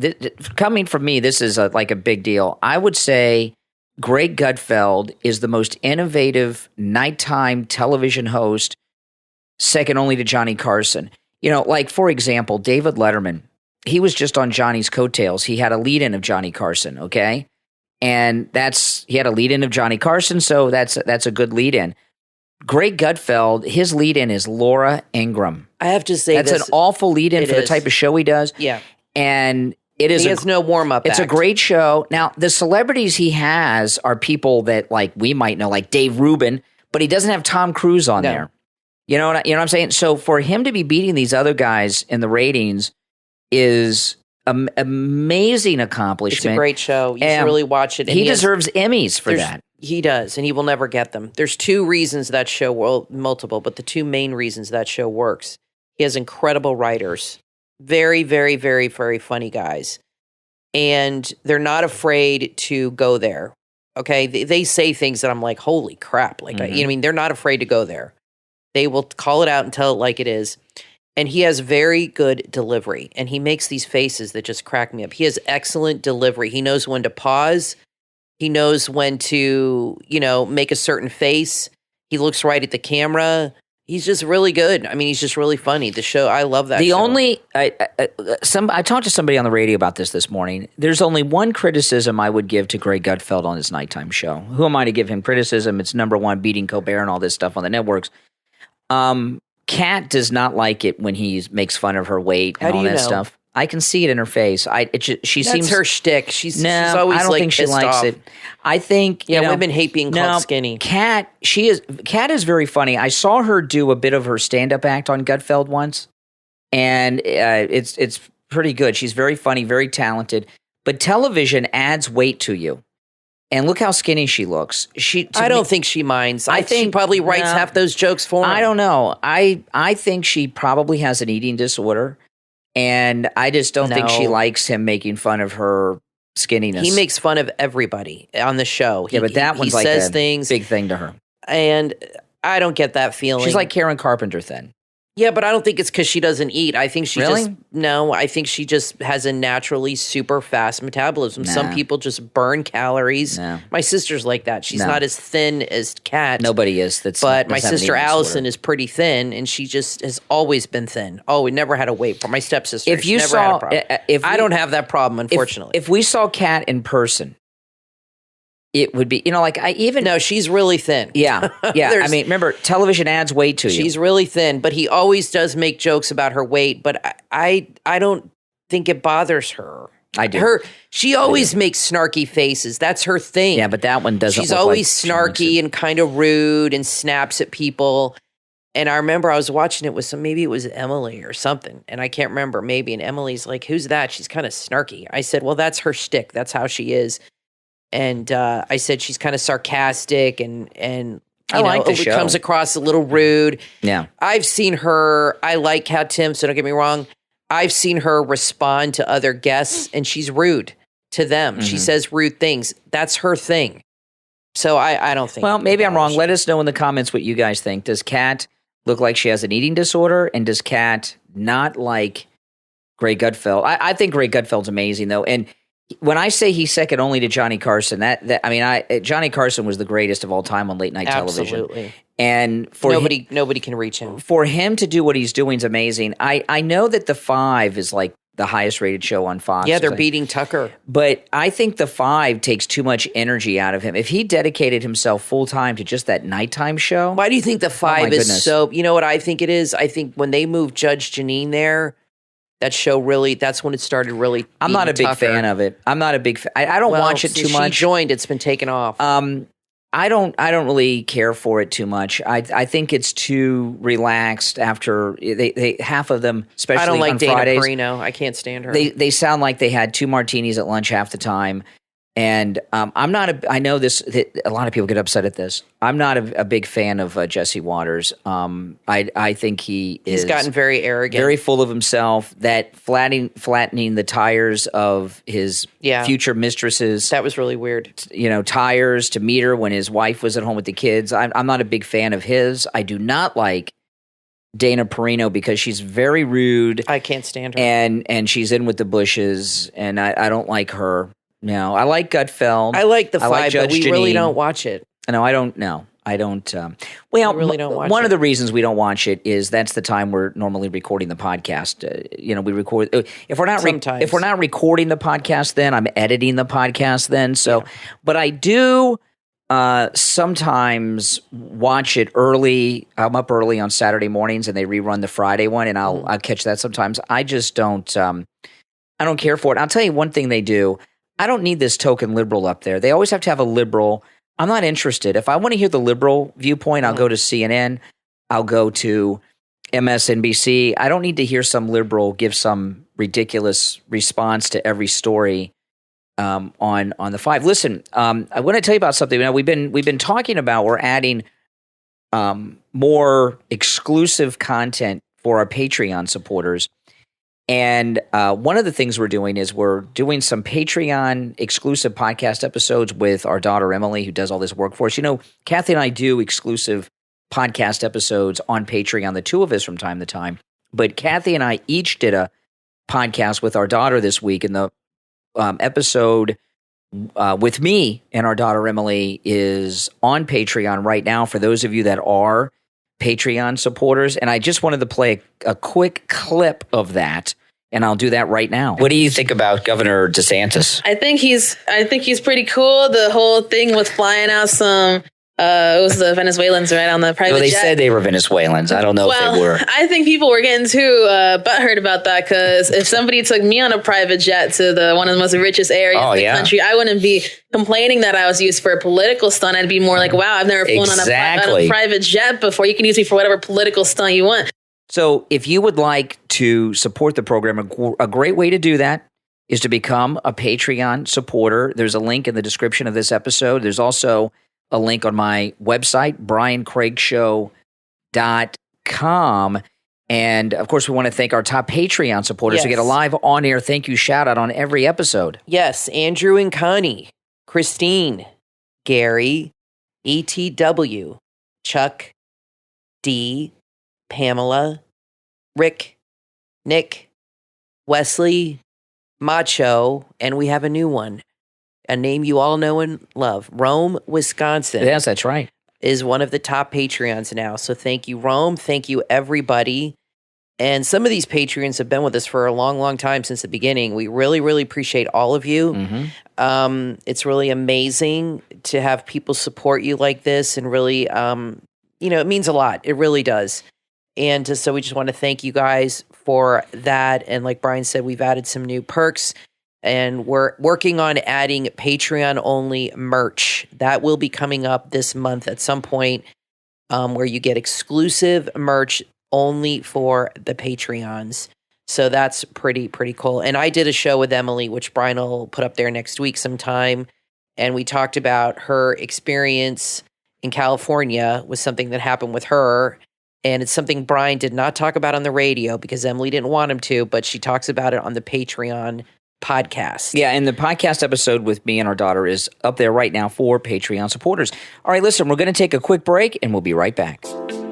coming from me. This is like a big deal. I would say Greg Gutfeld is the most innovative nighttime television host, second only to Johnny Carson. Like for example, David Letterman. He was just on Johnny's coattails. He had a lead-in of Johnny Carson, okay, and he had a lead-in of Johnny Carson, so that's a good lead-in. Greg Gutfeld, his lead-in is Laura Ingraham. I have to say that's an awful lead-in for the type of show he does. Yeah. And it is he has no warm-up It's act. a great show. Now, the celebrities he has are people that like we might know, like Dave Rubin, but he doesn't have Tom Cruise on there. You know what I'm saying? So for him to be beating these other guys in the ratings is an amazing accomplishment. It's a great show. You should really watch it. And he deserves Emmys for that. He does, and he will never get them. There's two reasons that show, well, multiple, but the two main reasons that show works. He has incredible writers, very, very, very, very funny guys, and they're not afraid to go there. Okay, they say things that I'm like, holy crap! Like, they're not afraid to go there. They will call it out and tell it like it is. And he has very good delivery, and he makes these faces that just crack me up. He has excellent delivery. He knows when to pause. He knows when to, make a certain face. He looks right at the camera. He's just really good. I mean, he's just really funny. The show, I love that show. I talked to somebody on the radio about this morning. There's only one criticism I would give to Greg Gutfeld on his nighttime show. Who am I to give him criticism? It's number one, beating Colbert and all this stuff on the networks. Kat does not like it when he makes fun of her weight and all that stuff. I can see it in her face. She seems that's her shtick. She's always I don't think she likes it. I think women hate being called skinny. Kat is very funny. I saw her do a bit of her stand-up act on Gutfeld once, and it's pretty good. She's very funny, very talented. But television adds weight to you. And look how skinny she looks. I don't think she minds. I think she probably writes half those jokes for him. I don't know. I think she probably has an eating disorder. And I just don't think she No. likes him making fun of her skinniness. He makes fun of everybody on the show. but that one's he like says a things, big thing to her. and I don't get that feeling. She's like Karen Carpenter thin. Yeah, but I don't think it's because she doesn't eat. I think she Really? I think she just has a naturally super fast metabolism. Nah. Some people just burn calories. No. My sister's like that. She's No. not as thin as Kat. Nobody is. But my that's not an sister eating Allison disorder. is pretty thin, and she just has always been thin. Oh, we never had a weight problem. My stepsister. If you never saw- had a problem. I we- don't have that problem, unfortunately. If we saw Kat in person, it would be, like I even. no, she's really thin. Yeah. Yeah. I There's- mean, remember, television adds weight to you. She's really thin, but he always does make jokes about her weight. But I don't think it bothers her. I do. She always makes snarky faces. That's her thing. Yeah, but that one doesn't She's look always like she likes snarky it. and kind of rude and snaps at people. And I remember I was watching it with maybe it was Emily or something, and I can't remember. Maybe, and Emily's like, "Who's that? She's kind of snarky." I said, "Well, that's her shtick. That's how she is." And I said she's kind of sarcastic and I like the show. comes across a little rude. Yeah. I've seen her. I like Kat Tim, so don't get me wrong. I've seen her respond to other guests, and she's rude to them. She says rude things. That's her thing. So I don't think. Well, maybe I'm wrong. Let us know in the comments what you guys think. Does Kat look like she has an eating disorder? And does Kat not like Greg Gutfeld? I think Greg Gutfeld's amazing, though. And when I say he's second only to Johnny Carson, Johnny Carson was the greatest of all time on late night television. Absolutely. And for Nobody can reach him. for him to do what he's doing is amazing. I know that The Five is like the highest rated show on Fox. Yeah, they're beating Tucker. But I think The Five takes too much energy out of him. If he dedicated himself full time to just that nighttime show, Why do you think the Five is goodness. so? You know what I think it is? I think when they moved Judge Janine there, that show really. That's when it started really. I'm not a beating big Tucker. fan of it. I'm not a big fan. I don't watch it too since much. She joined. It's been taken off. I don't really care for it too much. I think it's too relaxed after they half of them, especially I don't like on Dana Fridays. Perino. I can't stand her. They sound like they had 2 martinis at lunch half the time. And I'm not I know this, that a lot of people get upset at this. I'm not a big fan of Jesse Waters. I think he's gotten very arrogant. very full of himself, that flattening the tires of his future mistresses. That was really weird. Tires to meet her when his wife was at home with the kids. I'm not a big fan of his. I do not like Dana Perino because she's very rude. I can't stand her. And she's in with the Bushes, and I don't like her. No, I like Gutfeld. I like the Five, like but we Judge really Janine. don't watch it. No, I don't. No, I don't. We really don't watch one it. of the reasons we don't watch it is that's the time we're normally recording the podcast. We record if we're not Sometimes. if we're not recording the podcast, then I'm editing the podcast. Then but I do sometimes watch it early. I'm up early on Saturday mornings, and they rerun the Friday one, and I'll catch that sometimes. I just don't. I don't care for it. I'll tell you one thing they do. I don't need this token liberal up there. They always have to have a liberal. I'm not interested. If I want to hear the liberal viewpoint, I'll go to CNN. I'll go to MSNBC. I don't need to hear some liberal give some ridiculous response to every story on the Five. Listen, I want to tell you about something. We've been talking about we're adding more exclusive content for our Patreon supporters. And one of the things we're doing is we're doing some Patreon exclusive podcast episodes with our daughter, Emily, who does all this work for us. Kathy and I do exclusive podcast episodes on Patreon, the two of us from time to time. But Kathy and I each did a podcast with our daughter this week. And the episode with me and our daughter, Emily, is on Patreon right now for those of you that are Patreon supporters. And I just wanted to play a quick clip of that, and I'll do that right now. What do you think about Governor DeSantis? I think he's pretty cool. The whole thing with flying out some it was the Venezuelans, right, on the private Well, they jet. said they were Venezuelans. I don't know if they were. I think people were getting too butthurt about that, because if somebody took me on a private jet to one of the most richest areas in the country, I wouldn't be complaining that I was used for a political stunt. I'd be more like, wow, I've never flown on a private jet before. You can use me for whatever political stunt you want. So if you would like to support the program, a great way to do that is to become a Patreon supporter. There's a link in the description of this episode. There's also a link on my website, briancraigshow.com. And, of course, we want to thank our top Patreon supporters who Yes. get a live on-air thank you shout-out on every episode. Yes, Andrew and Connie, Christine, Gary, ETW, Chuck, D, Pamela, Rick, Nick, Wesley, Macho, and we have a new one, a name you all know and love, Rome, Wisconsin. Yes, that's right. Is one of the top Patreons now. So thank you, Rome. Thank you, everybody. And some of these Patreons have been with us for a long, long time since the beginning. We really, really appreciate all of you. Mm-hmm. It's really amazing to have people support you like this, and really, it means a lot. It really does. And so we just want to thank you guys for that. And like Brian said, we've added some new perks, and we're working on adding Patreon-only merch. That will be coming up this month at some point, where you get exclusive merch only for the Patreons. So that's pretty cool. And I did a show with Emily, which Brian will put up there next week sometime. And we talked about her experience in California with something that happened with her. And it's something Brian did not talk about on the radio because Emily didn't want him to, but she talks about it on the Patreon podcast. Yeah, and the podcast episode with me and our daughter is up there right now for Patreon supporters. All right, listen, we're going to take a quick break, and we'll be right back.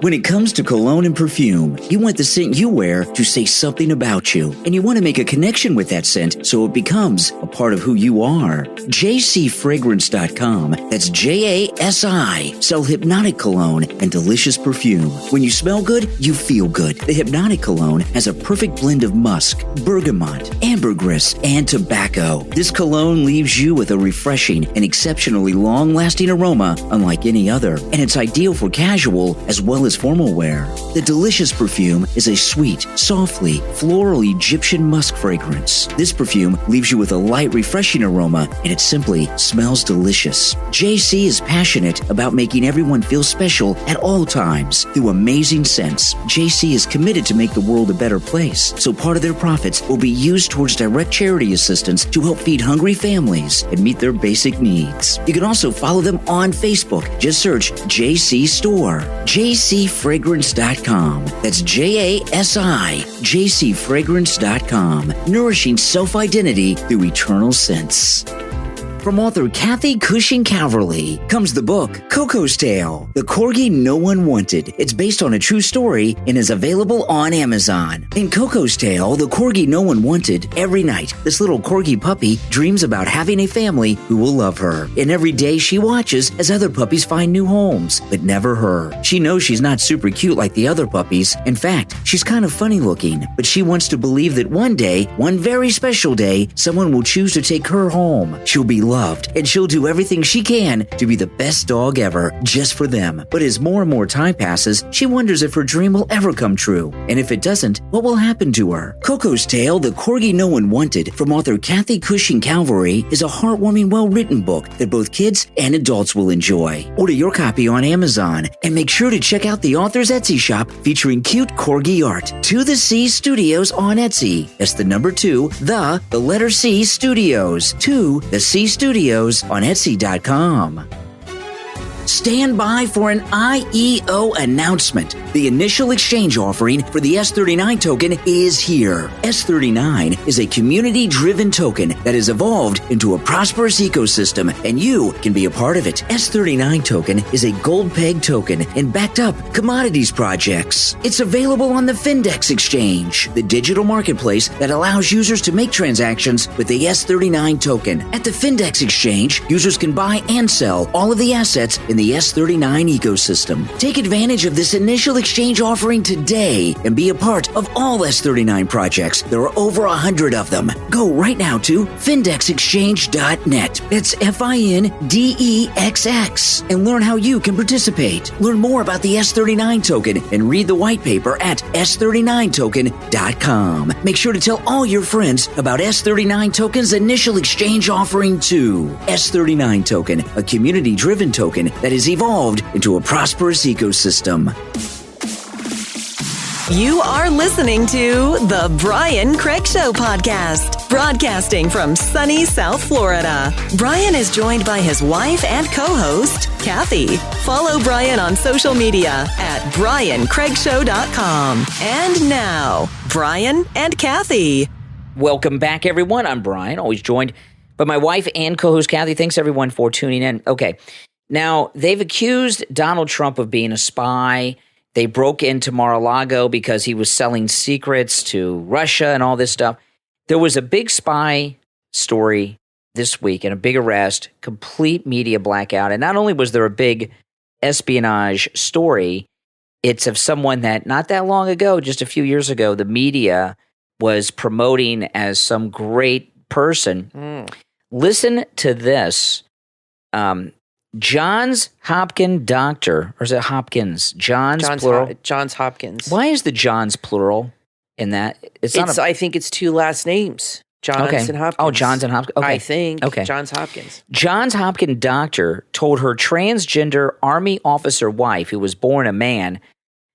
When it comes to cologne and perfume, you want the scent you wear to say something about you, and you want to make a connection with that scent so it becomes a part of who you are. JCFragrance.com, that's JASI, sell hypnotic cologne and delicious perfume. When you smell good, you feel good. The hypnotic cologne has a perfect blend of musk, bergamot, ambergris, and tobacco. This cologne leaves you with a refreshing and exceptionally long-lasting aroma unlike any other, and it's ideal for casual as well as formal wear. The delicious perfume is a sweet, softly floral Egyptian musk fragrance. This perfume leaves you with a light, refreshing aroma, and it simply smells delicious. JC is passionate about making everyone feel special at all times through amazing scents. JC is committed to make the world a better place, so part of their profits will be used towards direct charity assistance to help feed hungry families and meet their basic needs. You can also follow them on Facebook. Just search JC Store. JCFragrance.com. That's JASI. JCFragrance.com. Nourishing self-identity through eternal scents. From author Kathy Cushing Calverley comes the book Coco's Tale, The Corgi No One Wanted. It's based on a true story and is available on Amazon. In Coco's Tale, The Corgi No One Wanted, every night this little corgi puppy dreams about having a family who will love her. And every day she watches as other puppies find new homes, but never her. She knows she's not super cute like the other puppies. In fact, she's kind of funny looking, but she wants to believe that one day, one very special day, someone will choose to take her home. She'll be loved, and she'll do everything she can to be the best dog ever, just for them. But as more and more time passes, she wonders if her dream will ever come true. And if it doesn't, what will happen to her? Coco's Tale, The Corgi No One Wanted, from author Kathy Cushing Calverley, is a heartwarming, well-written book that both kids and adults will enjoy. Order your copy on Amazon, and make sure to check out the author's Etsy shop featuring cute corgi art. To the C Studios on Etsy. That's the number 2, the letter C Studios. To the C Studios on Etsy.com. Stand by for an IEO announcement. The initial exchange offering for the S39 token is here. S39 is a community-driven token that has evolved into a prosperous ecosystem, and you can be a part of it. S39 token is a gold peg token and backed up commodities projects. It's available on the Findex Exchange, the digital marketplace that allows users to make transactions with the S39 token. At the Findex Exchange, users can buy and sell all of the assets in the S39 ecosystem. Take advantage of this initial exchange offering today and be a part of all S39 projects. There are over 100 of them. Go right now to findexexchange.net. That's FINDEXX and learn how you can participate. Learn more about the S39 token and read the white paper at S39token.com. Make sure to tell all your friends about S39 token's initial exchange offering too. S39 token, a community-driven token that has evolved into a prosperous ecosystem. You are listening to the Brian Craig Show podcast, broadcasting from sunny South Florida. Brian is joined by his wife and co-host, Kathy. Follow Brian on social media at briancraigshow.com. And now, Brian and Kathy. Welcome back, everyone. I'm Brian, always joined by my wife and co-host, Kathy. Thanks, everyone, for tuning in. Okay, now, they've accused Donald Trump of being a spy. They broke into Mar-a-Lago because he was selling secrets to Russia and all this stuff. There was a big spy story this week and a big arrest, complete media blackout. And not only was there a big espionage story, it's of someone that not that long ago, just a few years ago, the media was promoting as some great person. Listen to this. Johns Hopkins doctor, or is it Hopkins? Johns plural? Johns Hopkins. Why is the Johns plural in that? I think it's two last names. Johns and Hopkins. Oh, Johns and Hopkins. Okay. I think. Okay. Johns Hopkins. Johns Hopkins doctor told her transgender Army officer wife, who was born a man,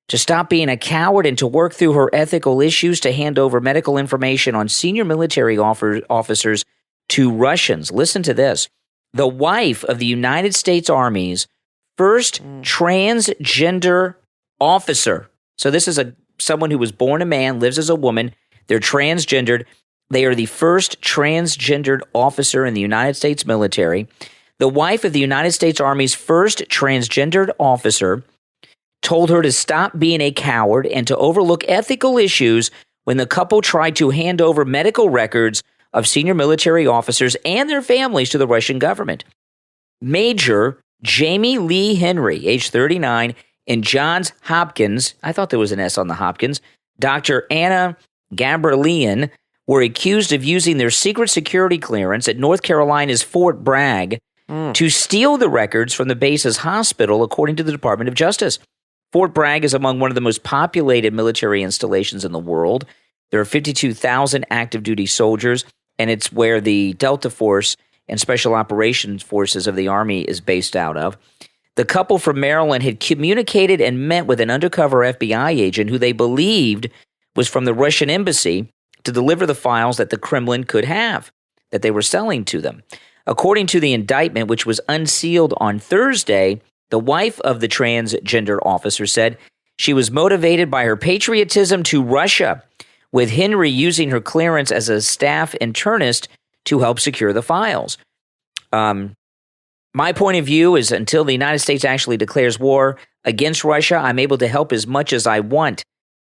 to stop being a coward and to work through her ethical issues to hand over medical information on senior military officers to Russians. Listen to this. The wife of the United States Army's first transgender officer. So this is someone who was born a man, lives as a woman. They're transgendered. They are the first transgendered officer in the United States military. The wife of the United States Army's first transgendered officer told her to stop being a coward and to overlook ethical issues when the couple tried to hand over medical records of senior military officers and their families to the Russian government. Major Jamie Lee Henry, age 39, and Johns Hopkins, I thought there was an S on the Hopkins, Dr. Anna Gabrielian, were accused of using their secret security clearance at North Carolina's Fort Bragg to steal the records from the base's hospital, according to the Department of Justice. Fort Bragg is among one of the most populated military installations in the world. There are 52,000 active duty soldiers, and it's where the Delta Force and Special Operations Forces of the Army is based out of. The couple from Maryland had communicated and met with an undercover FBI agent who they believed was from the Russian embassy to deliver the files that the Kremlin could have, that they were selling to them. According to the indictment, which was unsealed on Thursday, the wife of the transgender officer said she was motivated by her patriotism to Russia, with Henry using her clearance as a staff internist to help secure the files. My point of view is until the United States actually declares war against Russia, I'm able to help as much as I want,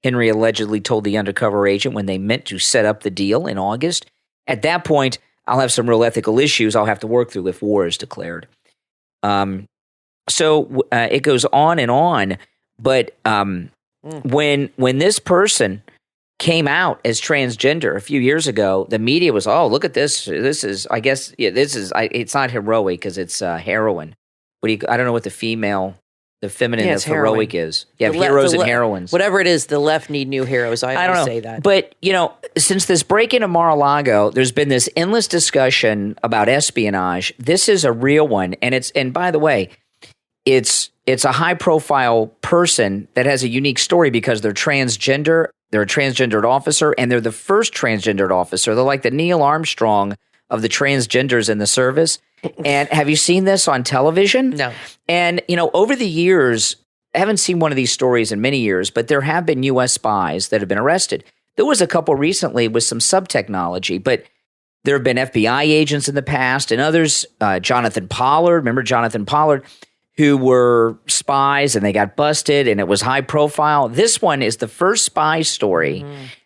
Henry allegedly told the undercover agent when they met to set up the deal in August. At that point, I'll have some real ethical issues I'll have to work through if war is declared. So it goes on, but when this person came out as transgender a few years ago, the media was, oh, look at this. This is, I guess, it's not heroic because it's heroine. I don't know what the feminine of heroic is. You have heroes and heroines. Whatever it is, the left need new heroes. I don't say that. But, since this break-in of Mar-a-Lago, there's been this endless discussion about espionage. This is a real one. And by the way, it's a high-profile person that has a unique story because they're transgender. They're a transgendered officer, and they're the first transgendered officer. They're like the Neil Armstrong of the transgenders in the service. And have you seen this on television? No. And, over the years, I haven't seen one of these stories in many years, but there have been U.S. spies that have been arrested. There was a couple recently with some sub-technology, but there have been FBI agents in the past and others. Jonathan Pollard, remember Jonathan Pollard, who were spies and they got busted and it was high profile. This one is the first spy story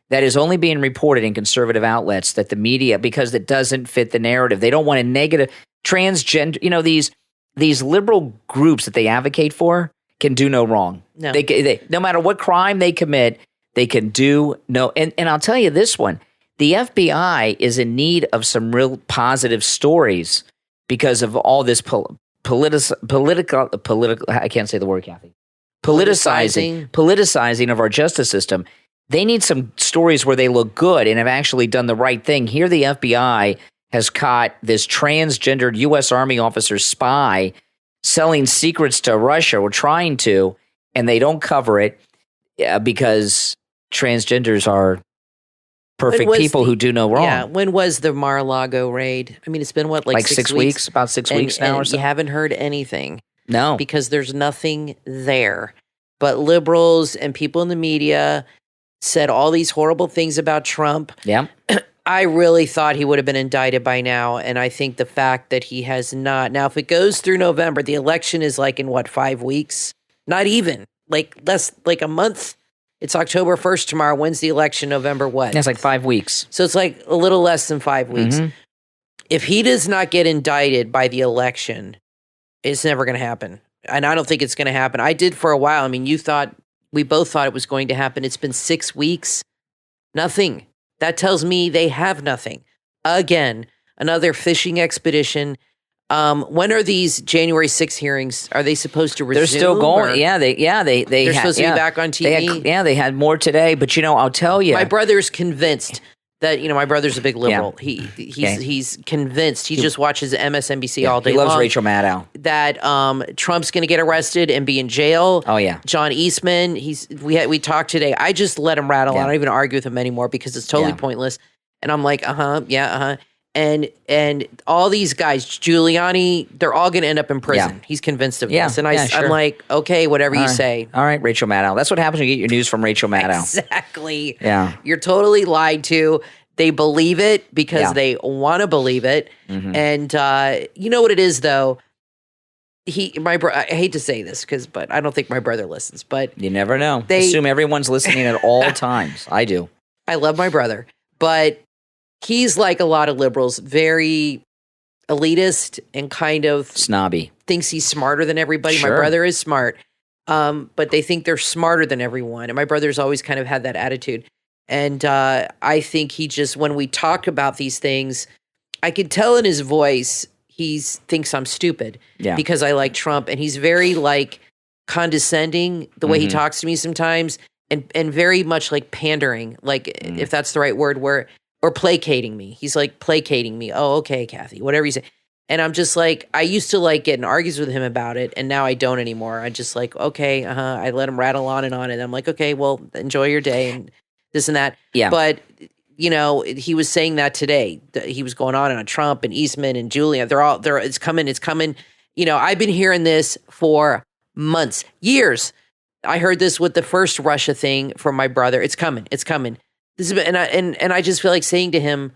that is only being reported in conservative outlets that the media, because it doesn't fit the narrative. They don't want a negative transgender, these liberal groups that they advocate for can do no wrong. No. They no matter what crime they commit, they can do no. And I'll tell you this one, the FBI is in need of some real positive stories because of all this political, I can't say the word, Kathy. Politicizing of our justice system. They need some stories where they look good and have actually done the right thing. Here, the FBI has caught this transgendered U.S. Army officer spy selling secrets to Russia, or trying to, and they don't cover it. Yeah, because transgenders are perfect people who do no wrong. Yeah. When was the Mar-a-Lago raid? I mean, it's been what, like 6 weeks? About 6 weeks now or so? You haven't heard anything. No. Because there's nothing there. But liberals and people in the media said all these horrible things about Trump. Yeah. I really thought he would have been indicted by now. And I think the fact that he has not. Now, if it goes through November, the election is like in what, 5 weeks? Not even. Like less, like a month. It's October 1st tomorrow. When's the election? November what? That's like 5 weeks. So it's like a little less than 5 weeks. Mm-hmm. If he does not get indicted by the election, it's never going to happen. And I don't think it's going to happen. I did for a while. I mean, we both thought it was going to happen. It's been 6 weeks. Nothing. That tells me they have nothing. Again, another fishing expedition. When are these January 6th hearings? Are they supposed to resume? They're still going. Or? They're supposed to be back on TV. They had more today. But I'll tell you, my brother's convinced that my brother's a big liberal. Yeah. He's convinced. He just watches MSNBC all day long. He loves Rachel Maddow. That Trump's going to get arrested and be in jail. Oh yeah. John Eastman. We talked today. I just let him rattle on. I don't even argue with him anymore because it's totally pointless. And I'm like, And all these guys, Giuliani, they're all going to end up in prison. Yeah. He's convinced of this. And I'm like, okay, whatever you say. All right, Rachel Maddow. That's what happens when you get your news from Rachel Maddow. Exactly. Yeah. You're totally lied to. They believe it because they want to believe it. Mm-hmm. And you know what it is, though? I hate to say this, but I don't think my brother listens. But you never know. Assume everyone's listening at all times. I do. I love my brother. But he's like a lot of liberals, very elitist and kind of snobby. Thinks he's smarter than everybody. Sure. My brother is smart, but they think they're smarter than everyone. And my brother's always kind of had that attitude. And I think he just, when we talk about these things, I could tell in his voice he thinks I'm stupid because I like Trump. And he's very like condescending the way he talks to me sometimes and very much like pandering, like if that's the right word, or placating me. He's like placating me. Oh, okay, Kathy, whatever you say. And I'm just like, I used to like get in arguments with him about it, and now I don't anymore. I just like, okay, I let him rattle on, and I'm like, okay, well, enjoy your day and this and that. Yeah. But he was saying that today. He was going on Trump and Eastman and Julia. It's coming. I've been hearing this for months, years. I heard this with the first Russia thing from my brother. It's coming. And I just feel like saying to him,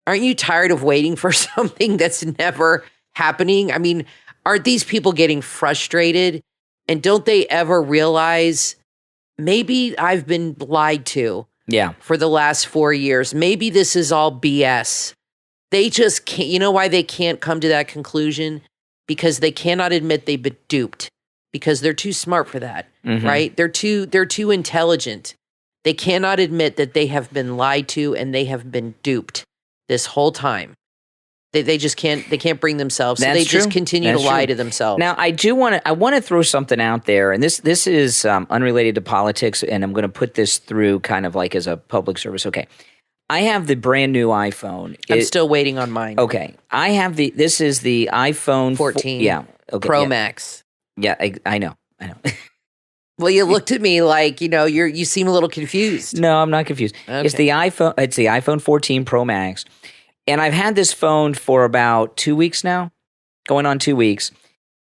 aren't you tired of waiting for something that's never happening? I mean, aren't these people getting frustrated? And don't they ever realize maybe I've been lied to for the last 4 years? Maybe this is all BS. They just can't. You know why they can't come to that conclusion? Because they cannot admit they've been duped. Because they're too smart for that, right? They're too intelligent. They cannot admit that they have been lied to and they have been duped this whole time. They just can't. They can't bring themselves. So they just continue to lie to themselves. Now, I want to throw something out there, and this is unrelated to politics, and I'm going to put this through kind of like as a public service. Okay, I have the brand new iPhone. I'm still waiting on mine. Okay, I have this is the iPhone 14. Pro Max. Yeah, I know. Well, you looked at me like, you seem a little confused. No, I'm not confused. Okay. It's the iPhone 14 Pro Max. And I've had this phone for about 2 weeks now, going on 2 weeks.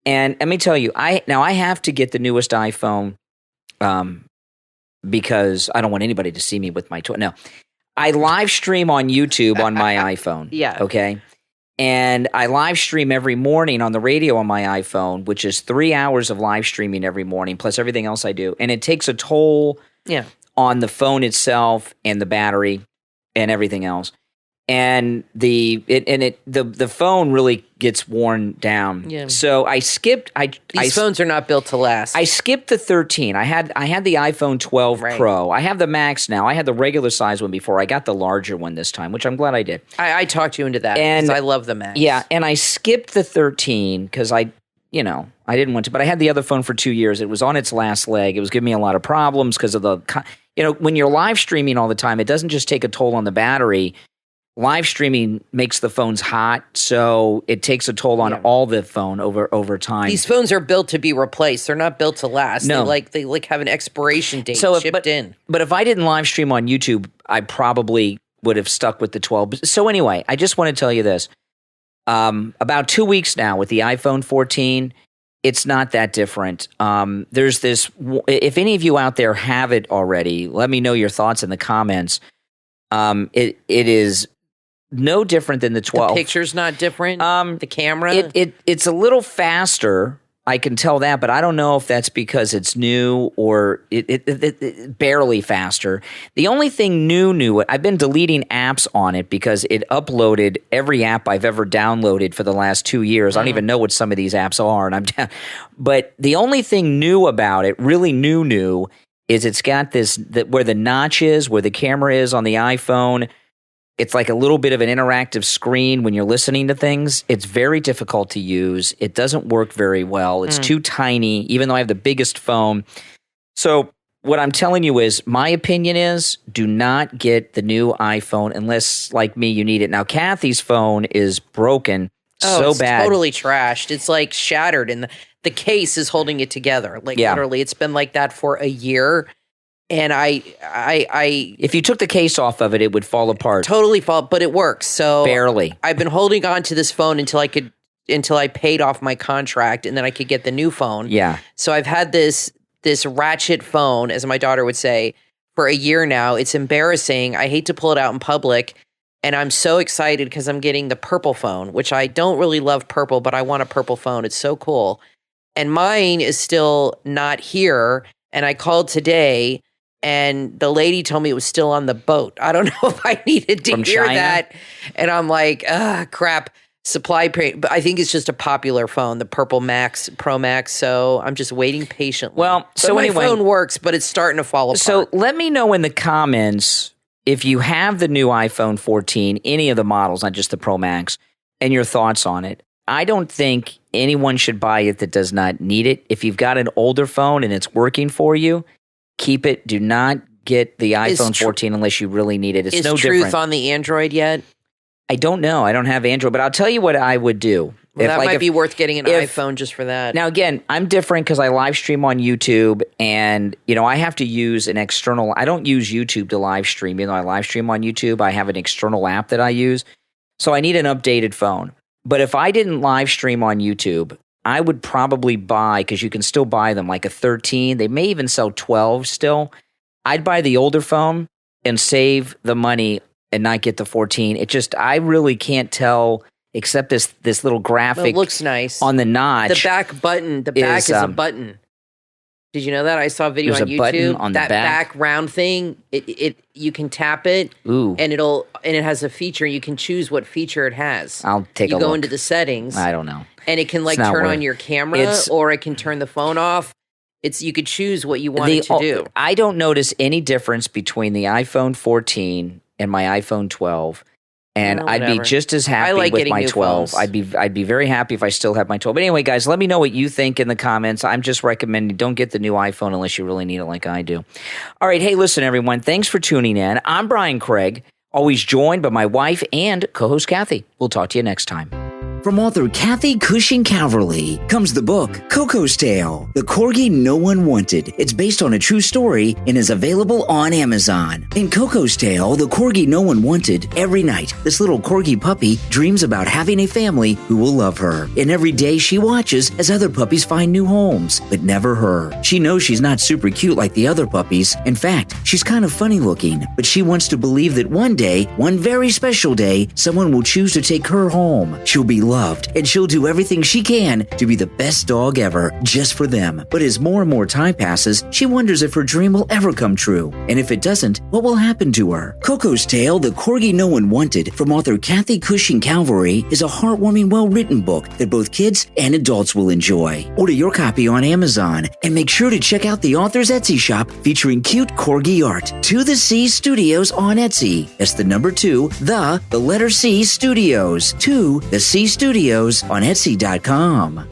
And let me tell you, I have to get the newest iPhone because I don't want anybody to see me with my toy. No, I live stream on YouTube on my iPhone. Yeah. Okay. And I live stream every morning on the radio on my iPhone, which is 3 hours of live streaming every morning, plus everything else I do. And it takes a toll on the phone itself and the battery and everything else. And the phone really gets worn down. Yeah. So I skipped. These phones are not built to last. I skipped the 13. I had the iPhone 12 Pro. I have the Max now. I had the regular size one before. I got the larger one this time, which I'm glad I did. I talked you into that because I love the Max. Yeah, and I skipped the 13 because I didn't want to. But I had the other phone for 2 years. It was on its last leg. It was giving me a lot of problems because of when you're live streaming all the time, it doesn't just take a toll on the battery. live streaming makes the phones hot, so it takes a toll on all the phone over time. These phones are built to be replaced. They're not built to last. No. They have an expiration date shipped in. But if I didn't live stream on YouTube, I probably would have stuck with the 12. So anyway, I just want to tell you this. About 2 weeks now with the iPhone 14, it's not that different. There's this, if any of you out there have it already, let me know your thoughts in the comments. It is no different than the 12. The picture's not different. The camera, it's a little faster. I can tell that, but I don't know if that's because it's new or it barely faster. The only thing new, I've been deleting apps on it because it uploaded every app I've ever downloaded for the last 2 years. I don't even know what some of these apps are, and I'm down. But the only thing new about it, really new, is it's got this where the notch is, where the camera is on the iPhone. It's like a little bit of an interactive screen when you're listening to things. It's very difficult to use. It doesn't work very well. It's too tiny, even though I have the biggest phone. So what I'm telling you is, my opinion is, do not get the new iPhone unless, like me, you need it. Now, Kathy's phone is broken it's bad. Totally trashed. It's like shattered, and the case is holding it together. Literally, it's been like that for a year. And I if you took the case off of it, it would fall apart. Totally fall, but it works. So barely. I've been holding on to this phone until I paid off my contract, and then I could get the new phone. Yeah. So I've had this ratchet phone, as my daughter would say, for a year now. It's embarrassing. I hate to pull it out in public, and I'm so excited because I'm getting the purple phone, which I don't really love purple, but I want a purple phone. It's so cool. And mine is still not here, and I called today. And the lady told me it was still on the boat. I don't know if I needed to hear that. And I'm like, crap, supply. But I think it's just a popular phone, the Purple Max, Pro Max. So I'm just waiting patiently. Well, so my anyway, phone works, but it's starting to fall apart. So let me know in the comments if you have the new iPhone 14, any of the models, not just the Pro Max, and your thoughts on it. I don't think anyone should buy it that does not need it. If you've got an older phone and it's working for you, keep it. Do not get the iPhone 14 unless you really need it. It's no different. Is Truth on the Android yet? I don't know. I don't have Android, but I'll tell you what I would do. Well, that might be worth getting an iPhone just for that. Now, again, I'm different because I live stream on YouTube, and I have to use an external. I don't use YouTube to live stream. Even though I live stream on YouTube, I have an external app that I use. So I need an updated phone. But if I didn't live stream on YouTube, I would probably buy, because you can still buy them, like a 13. They may even sell 12 still. I'd buy the older phone and save the money and not get the 14. It just, I really can't tell, except this little graphic. It looks nice on the notch. The back button. The back is a button. Did you know that? I saw a video on YouTube. Button on that the back round thing. It you can tap it. Ooh. And it has a feature. You can choose what feature it has. I'll take a look. You go into the settings. I don't know. And it can turn on your camera, or it can turn the phone off. You could choose what you want it to do. I don't notice any difference between the iPhone 14 and my iPhone 12. And I'd be just as happy with my 12. I'd be very happy if I still have my 12. But anyway, guys, let me know what you think in the comments. I'm just recommending don't get the new iPhone unless you really need it like I do. All right. Hey, listen, everyone. Thanks for tuning in. I'm Brian Craig, always joined by my wife and co-host Kathy. We'll talk to you next time. From author Kathy Cushing Calverley comes the book Coco's Tale, The Corgi No One Wanted. It's based on a true story and is available on Amazon. In Coco's Tale, The Corgi No One Wanted, every night this little corgi puppy dreams about having a family who will love her. And every day she watches as other puppies find new homes, but never her. She knows she's not super cute like the other puppies. In fact, she's kind of funny looking, but she wants to believe that one day, one very special day, someone will choose to take her home. She'll be loved, and she'll do everything she can to be the best dog ever, just for them. But as more and more time passes, she wonders if her dream will ever come true. And if it doesn't, what will happen to her? Coco's Tale, The Corgi No One Wanted, from author Kathy Cushing Calverley, is a heartwarming, well-written book that both kids and adults will enjoy. Order your copy on Amazon, and make sure to check out the author's Etsy shop featuring cute corgi art. To the C Studios on Etsy. That's the number 2, the letter C Studios. To the C Studios on Etsy.com.